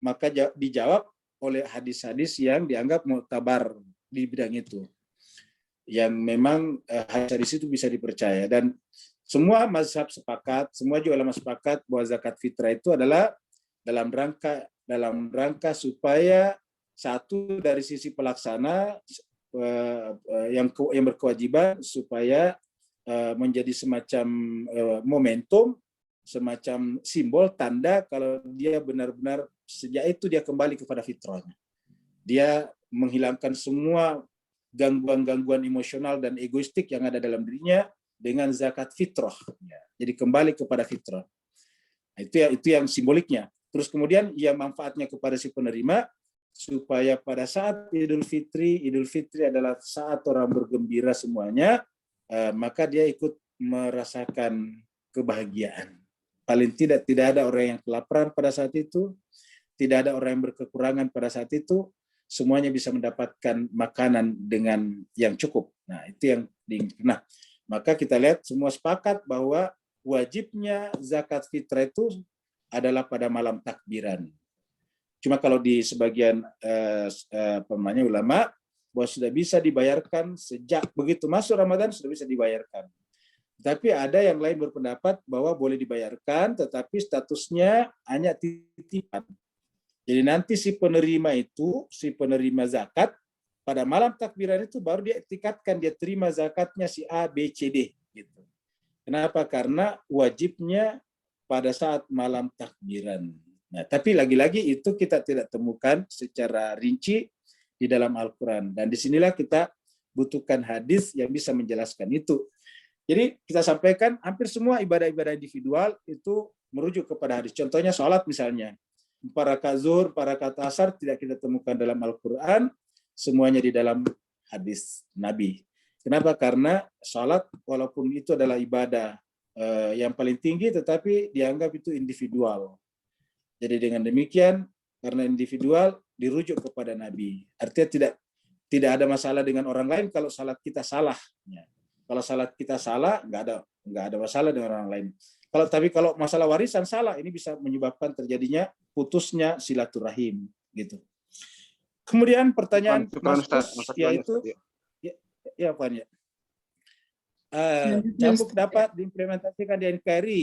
maka dijawab oleh hadis-hadis yang dianggap muktabar di bidang itu, yang memang hadis itu bisa dipercaya. Dan semua mazhab sepakat, semua juga ulama sepakat bahwa zakat fitrah itu adalah dalam rangka supaya satu dari sisi pelaksana yang berkewajiban supaya menjadi semacam momentum, semacam simbol tanda kalau dia benar-benar sejak itu dia kembali kepada fitrahnya. Dia menghilangkan semua gangguan-gangguan emosional dan egoistik yang ada dalam dirinya dengan zakat fitrah. Jadi kembali kepada fitrah. Nah, itu yang simboliknya. Terus kemudian yang manfaatnya kepada si penerima supaya pada saat Idul Fitri adalah saat orang bergembira semuanya, maka dia ikut merasakan kebahagiaan. Paling tidak ada orang yang kelaparan pada saat itu, tidak ada orang yang berkekurangan pada saat itu, semuanya bisa mendapatkan makanan dengan yang cukup. Nah, itu yang nah, maka kita lihat semua sepakat bahwa wajibnya zakat fitrah itu adalah pada malam takbiran. Cuma kalau di sebagian ulama bahwa sudah bisa dibayarkan sejak begitu masuk Ramadan sudah bisa dibayarkan. Tapi ada yang lain berpendapat bahwa boleh dibayarkan, tetapi statusnya hanya titipan. Jadi nanti si penerima zakat pada malam takbiran itu baru dia etikatkan dia terima zakatnya si A, B, C, D. Gitu. Kenapa? Karena wajibnya pada saat malam takbiran. Nah, tapi lagi-lagi itu kita tidak temukan secara rinci di dalam Al-Quran. Dan disinilah kita butuhkan hadis yang bisa menjelaskan itu. Jadi kita sampaikan hampir semua ibadah-ibadah individual itu merujuk kepada hadis. Contohnya sholat misalnya. Para rakaat zuhur, para rakaat asar tidak kita temukan dalam Al-Quran, semuanya di dalam hadis Nabi. Kenapa? Karena sholat walaupun itu adalah ibadah yang paling tinggi, tetapi dianggap itu individual. Jadi dengan demikian, karena individual dirujuk kepada Nabi. Artinya tidak ada masalah dengan orang lain kalau salat kita salah. Kalau salat kita salah, nggak ada masalah dengan orang lain. Kalau masalah warisan salah, ini bisa menyebabkan terjadinya putusnya silaturahim, gitu. Kemudian pertanyaan Mas yaitu ya Pak ya. Cambuk dapat diimplementasikan di NKRI.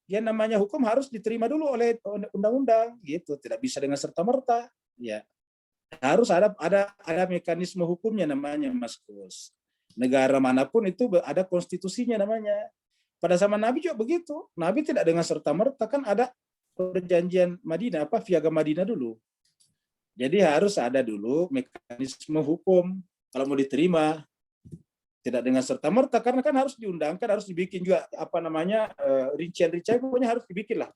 Ya namanya hukum harus diterima dulu oleh undang-undang, gitu. Tidak bisa dengan serta-merta. Ya harus ada mekanisme hukumnya namanya, Mas Kus. Negara manapun itu ada konstitusinya namanya. Pada zaman Nabi juga begitu. Nabi tidak dengan serta-merta, kan ada perjanjian Madinah, Piagam Madinah dulu. Jadi harus ada dulu mekanisme hukum kalau mau diterima, tidak dengan serta-merta, karena kan harus diundangkan, harus dibikin juga rincian-rincian, pokoknya harus dibikin lah,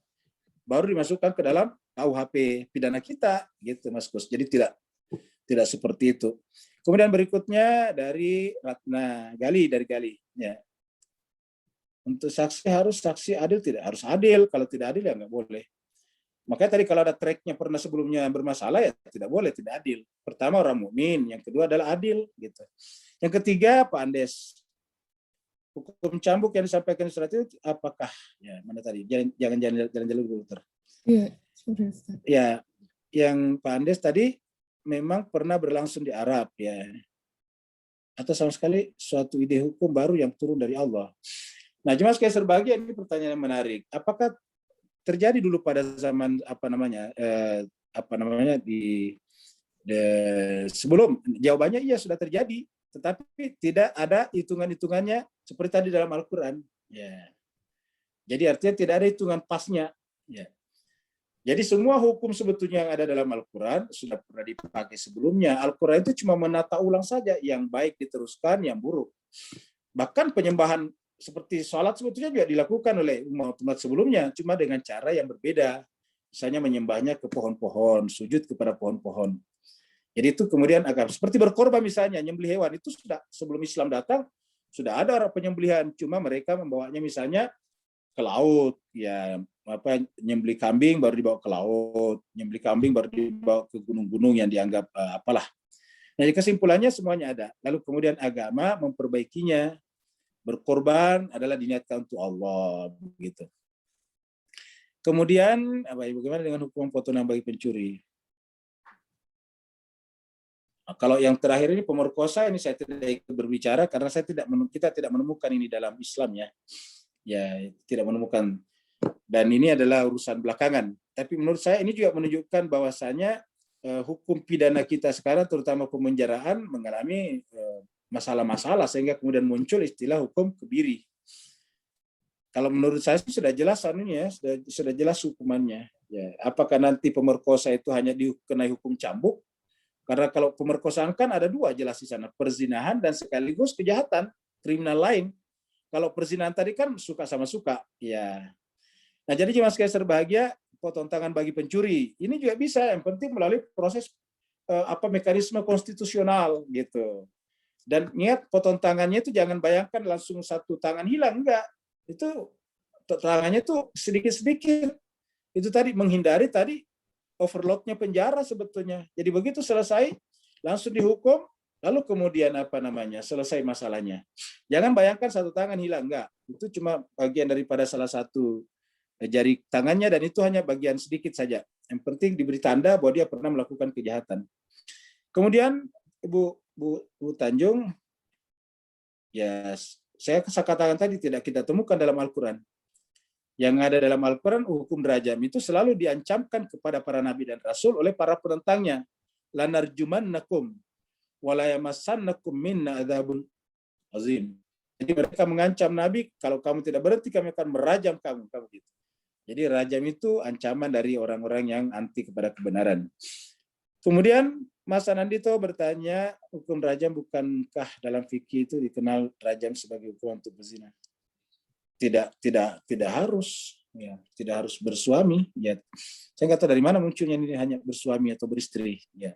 baru dimasukkan ke dalam KUHP pidana kita, gitu Mas Kus. Jadi tidak seperti itu. Kemudian berikutnya dari Ratna Gali, dari Gali. Ya. Untuk saksi harus saksi adil, tidak harus adil. Kalau tidak adil ya nggak boleh. Makanya tadi kalau ada tracknya pernah sebelumnya bermasalah ya tidak boleh, tidak adil. Pertama orang mukmin, yang kedua adalah adil, gitu. Yang ketiga Pak Andes, hukum cambuk yang disampaikan di surat itu apakah ya mana tadi? Jangan jalan-jalan dulu, Dokter. Iya, sudah Ustaz. Ya, yang Pak Andes tadi memang pernah berlangsung di Arab ya. Atau sama sekali suatu ide hukum baru yang turun dari Allah. Nah, cuma sekali serbagi ini pertanyaan yang menarik. Apakah terjadi dulu pada zaman sebelum? Jawabannya iya, sudah terjadi, tetapi tidak ada hitungan-hitungannya seperti tadi dalam Al-Qur'an. Ya. Jadi artinya tidak ada hitungan pasnya. Ya. Jadi semua hukum sebetulnya yang ada dalam Al-Quran sudah pernah dipakai sebelumnya. Al-Quran itu cuma menata ulang saja, yang baik diteruskan, yang buruk. Bahkan penyembahan seperti sholat sebetulnya juga dilakukan oleh umat sebelumnya, cuma dengan cara yang berbeda. Misalnya menyembahnya ke pohon-pohon, sujud kepada pohon-pohon. Jadi itu kemudian agak seperti berkorban misalnya, nyembelih hewan itu sudah sebelum Islam datang, sudah ada orang penyembelihan, cuma mereka membawanya misalnya ke laut, ya nyembelih kambing baru dibawa ke laut, nyembelih kambing baru dibawa ke gunung-gunung yang dianggap apalah. Nah, kesimpulannya semuanya ada. Lalu kemudian agama memperbaikinya, berkorban adalah diniatkan untuk Allah, begitu. Kemudian bagaimana dengan hukuman potongan bagi pencuri? Nah, kalau yang terakhir ini pemerkosa, ini saya tidak ikut berbicara karena kita tidak menemukan ini dalam Islam ya. Ya, tidak menemukan. Dan ini adalah urusan belakangan. Tapi menurut saya ini juga menunjukkan bahwasanya hukum pidana kita sekarang, terutama pemenjaraan, mengalami masalah-masalah sehingga kemudian muncul istilah hukum kebiri. Kalau menurut saya sudah jelas ya, sudah jelas hukumannya. Ya, apakah nanti pemerkosa itu hanya dikenai hukum cambuk? Karena kalau pemerkosaan kan ada dua jelas di sana, perzinahan dan sekaligus kejahatan kriminal lain. Kalau perzinahan tadi kan suka sama suka, ya. Nah, jadi jemaah sekalian berbahagia, potong tangan bagi pencuri ini juga bisa, yang penting melalui proses mekanisme konstitusional gitu. Dan niat potong tangannya itu jangan bayangkan langsung satu tangan hilang, enggak. Itu tangannya itu sedikit-sedikit. Itu tadi menghindari tadi overloadnya penjara sebetulnya. Jadi begitu selesai langsung dihukum. Lalu kemudian selesai masalahnya. Jangan bayangkan satu tangan hilang, enggak. Itu cuma bagian daripada salah satu jari tangannya dan itu hanya bagian sedikit saja. Yang penting diberi tanda bahwa dia pernah melakukan kejahatan. Kemudian Bu Tanjung, ya saya katakan tadi tidak kita temukan dalam Al-Quran. Yang ada dalam Al-Quran hukum rajam itu selalu diancamkan kepada para nabi dan rasul oleh para penentangnya. Lanarjumannakum wala yamassannakum minna adzabun azim. Jadi mereka mengancam Nabi, kalau kamu tidak berhenti kami akan merajam kamu gitu. Jadi rajam itu ancaman dari orang-orang yang anti kepada kebenaran. Kemudian Mas Anandito bertanya, hukum rajam bukankah dalam fikih itu dikenal rajam sebagai hukuman untuk berzina? Tidak harus, ya, tidak harus bersuami. Ya, saya nggak tahu dari mana munculnya ini hanya bersuami atau beristri. Ya.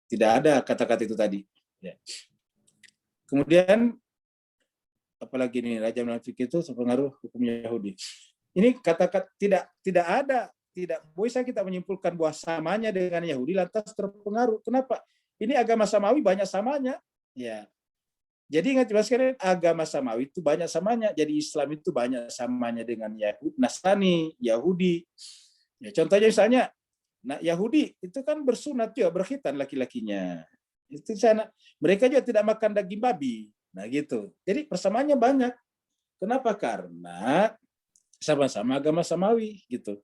Tidak ada kata-kata itu tadi. Ya. Kemudian apalagi ini rajam dalam fikih itu terpengaruh hukum Yahudi. Ini kata-kata tidak ada, tidak bisa kita menyimpulkan bahwa samanya dengan Yahudi lantas terpengaruh. Kenapa? Ini agama samawi banyak samanya. Ya. Jadi ingat sekalian, agama samawi itu banyak samanya. Jadi Islam itu banyak samanya dengan Yahudi, Nasrani, Yahudi. Ya, contohnya misalnya, nah Yahudi itu kan bersunat juga, berkhitan laki-lakinya. Itu sana. Mereka juga tidak makan daging babi. Nah gitu. Jadi persamaannya banyak. Kenapa? Karena sama-sama agama samawi gitu.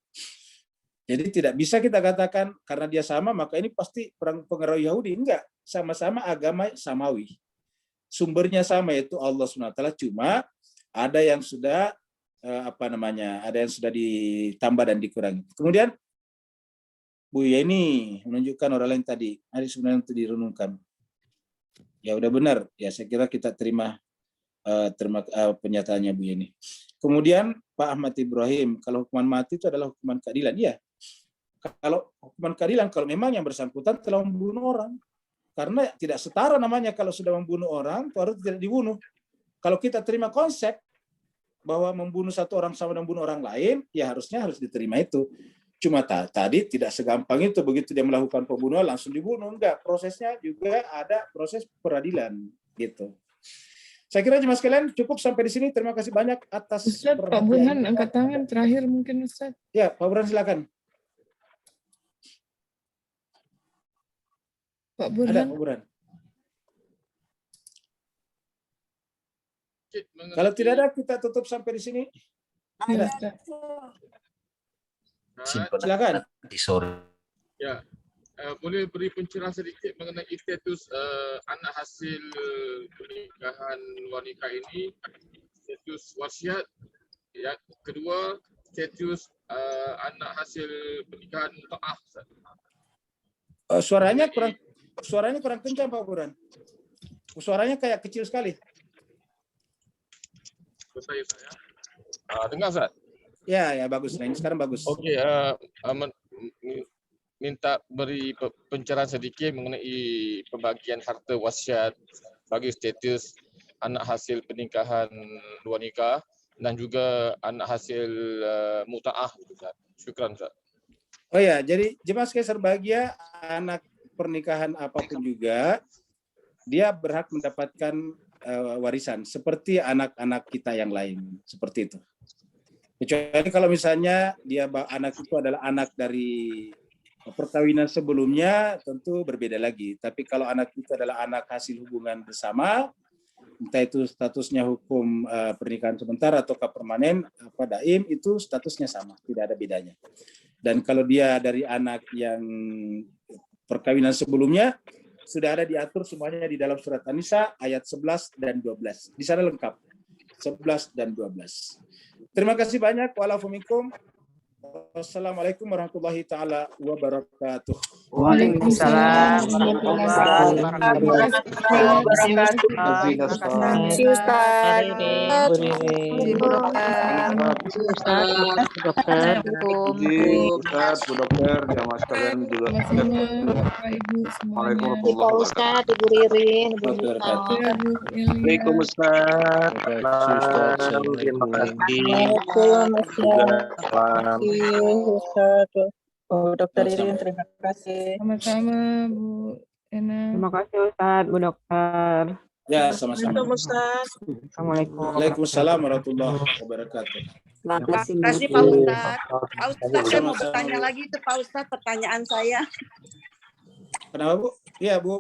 Jadi tidak bisa kita katakan karena dia sama maka ini pasti pengaruh Yahudi. Enggak, sama-sama agama samawi. Sumbernya sama, yaitu Allah SWT, cuma ada yang sudah ada yang sudah ditambah dan dikurangi. Kemudian Bu Yeni menunjukkan orang lain tadi. Hari sebenarnya untuk direnungkan. Ya udah benar. Ya saya kira kita terima pernyataannya Bu Yeni. Kemudian Pak Ahmad Ibrahim, kalau hukuman mati itu adalah hukuman keadilan. Iya. Kalau hukuman keadilan, kalau memang yang bersangkutan telah membunuh orang. Karena tidak setara namanya kalau sudah membunuh orang, itu harus tidak dibunuh. Kalau kita terima konsep bahwa membunuh satu orang sama dengan membunuh orang lain, ya harusnya harus diterima itu. Cuma tadi tidak segampang itu, begitu dia melakukan pembunuhan langsung dibunuh. Enggak, prosesnya juga ada proses peradilan. Gitu. Saya kira jemaah sekalian cukup sampai di sini. Terima kasih banyak atas Ustaz, Pak Burhan angkat tangan terakhir mungkin Ustaz. Ya, Pak Burhan silakan. Pak Burhan. Ada Pak Burhan. Kalau tidak ada, kita tutup sampai di sini. Ya, Ada. Ustaz. Silakan. Di sore. Ya, boleh beri pencerahan sedikit mengenai status anak hasil pernikahan wanita ini, status wasiat, ya, kedua status anak hasil pernikahan muta'ah. Suaranya kurang kencang Pak Burhan. Suaranya kayak kecil sekali. Saya. Dengar Ustaz? Ya bagus. Nah, ini sekarang bagus. Okey, minta beri pencerahan sedikit mengenai pembagian harta wasiat bagi status anak hasil pernikahan luar nikah dan juga anak hasil muta'ah. Syukran Ustaz. Oh ya, jadi jemaah sekalian berbahagia, anak pernikahan apapun juga dia berhak mendapatkan warisan seperti anak-anak kita yang lain, seperti itu. Kecuali kalau misalnya dia anak itu adalah anak dari perkawinan sebelumnya, tentu berbeda lagi. Tapi kalau anak itu adalah anak hasil hubungan bersama, entah itu statusnya hukum pernikahan sementara atau permanen, daim, itu statusnya sama, tidak ada bedanya. Dan kalau dia dari anak yang perkawinan sebelumnya, sudah ada diatur semuanya di dalam surat An-Nisa ayat 11 dan 12. Di sana lengkap. 11 dan 12. Terima kasih banyak. Wa'alaikumsalam. Wassalamualaikum warahmatullahi taala wabarakatuh. Waalaikumsalam warahmatullahi wabarakatuh. Oh, Dokter Irin, terima kasih. Sama-sama Bu Ena. Terima kasih Ustaz, Bu Dokter. Ya, sama-sama. Assalamualaikum. Waalaikumsalam warahmatullahi wabarakatuh. Terima kasih Pak Ustaz. Pak Ustaz, saya mau bertanya lagi itu Pak Ustaz, pertanyaan saya. Kenapa Bu? Iya Bu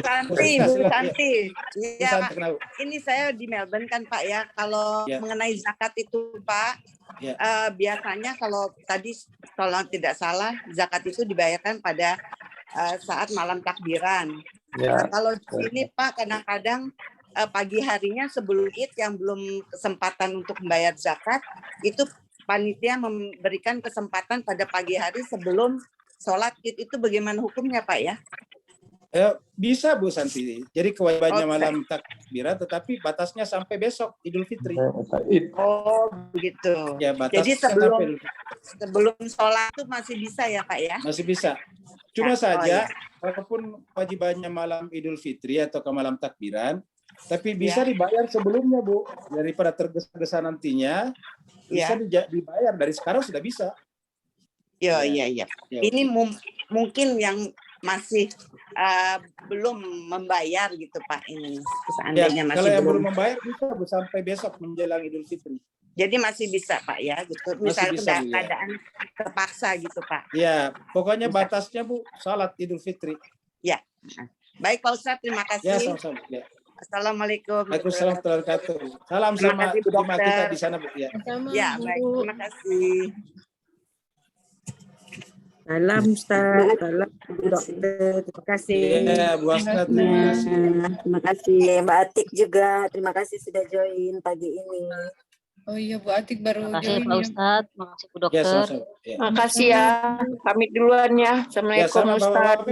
Santi. Ya, ini saya di Melbourne kan Pak ya. Kalau mengenai zakat itu Pak, biasanya kalau tadi kalau tidak salah zakat itu dibayarkan pada saat malam takbiran. Nah, kalau di sini Pak kadang-kadang pagi harinya sebelum Id yang belum kesempatan untuk membayar zakat, itu panitia memberikan kesempatan pada pagi hari sebelum sholat Id. Itu bagaimana hukumnya Pak ya? Bisa Bu Santi. Jadi kewajibannya malam takbiran, tetapi batasnya sampai besok Idul Fitri. Oh begitu. Ya, jadi sebelum sholat itu masih bisa ya Pak ya? Masih bisa. Cuma saja walaupun kewajibannya malam Idul Fitri atau ke malam takbiran, tapi bisa dibayar sebelumnya Bu. Daripada tergesa-gesa nantinya, bisa dibayar dari sekarang sudah bisa. Iya. Ini mungkin yang masih belum membayar gitu Pak ini. Seandainya masih kalau yang belum membayar bisa Bu sampai besok menjelang Idul Fitri. Jadi masih bisa Pak ya gitu. Misalnya keadaan terpaksa gitu Pak. Ya, pokoknya batasnya Bu salat Idul Fitri. Ya. Baik Pak Ustadz, terima kasih. Ya, sama-sama. Ya. Assalamualaikum. Waalaikumsalam warahmatullahi wabarakatuh. Salam sama jemaah kita di sana Bu ya. Ya, baik. Terima kasih. Salam Ustaz, salam Dokter, terima kasih. Ya, Bu Asna, terima kasih. Terima kasih Mbak Atik juga, terima kasih sudah join pagi ini. Oh iya, Bu Atik baru Makasih join Pak ya. Ustadz, makasih Bu Ya, Dokter. sama-sama. Ya. Makasih ya. Pamit duluan ya. Ya, Assalamualaikum sama Ustadz. Bapak-Bapak.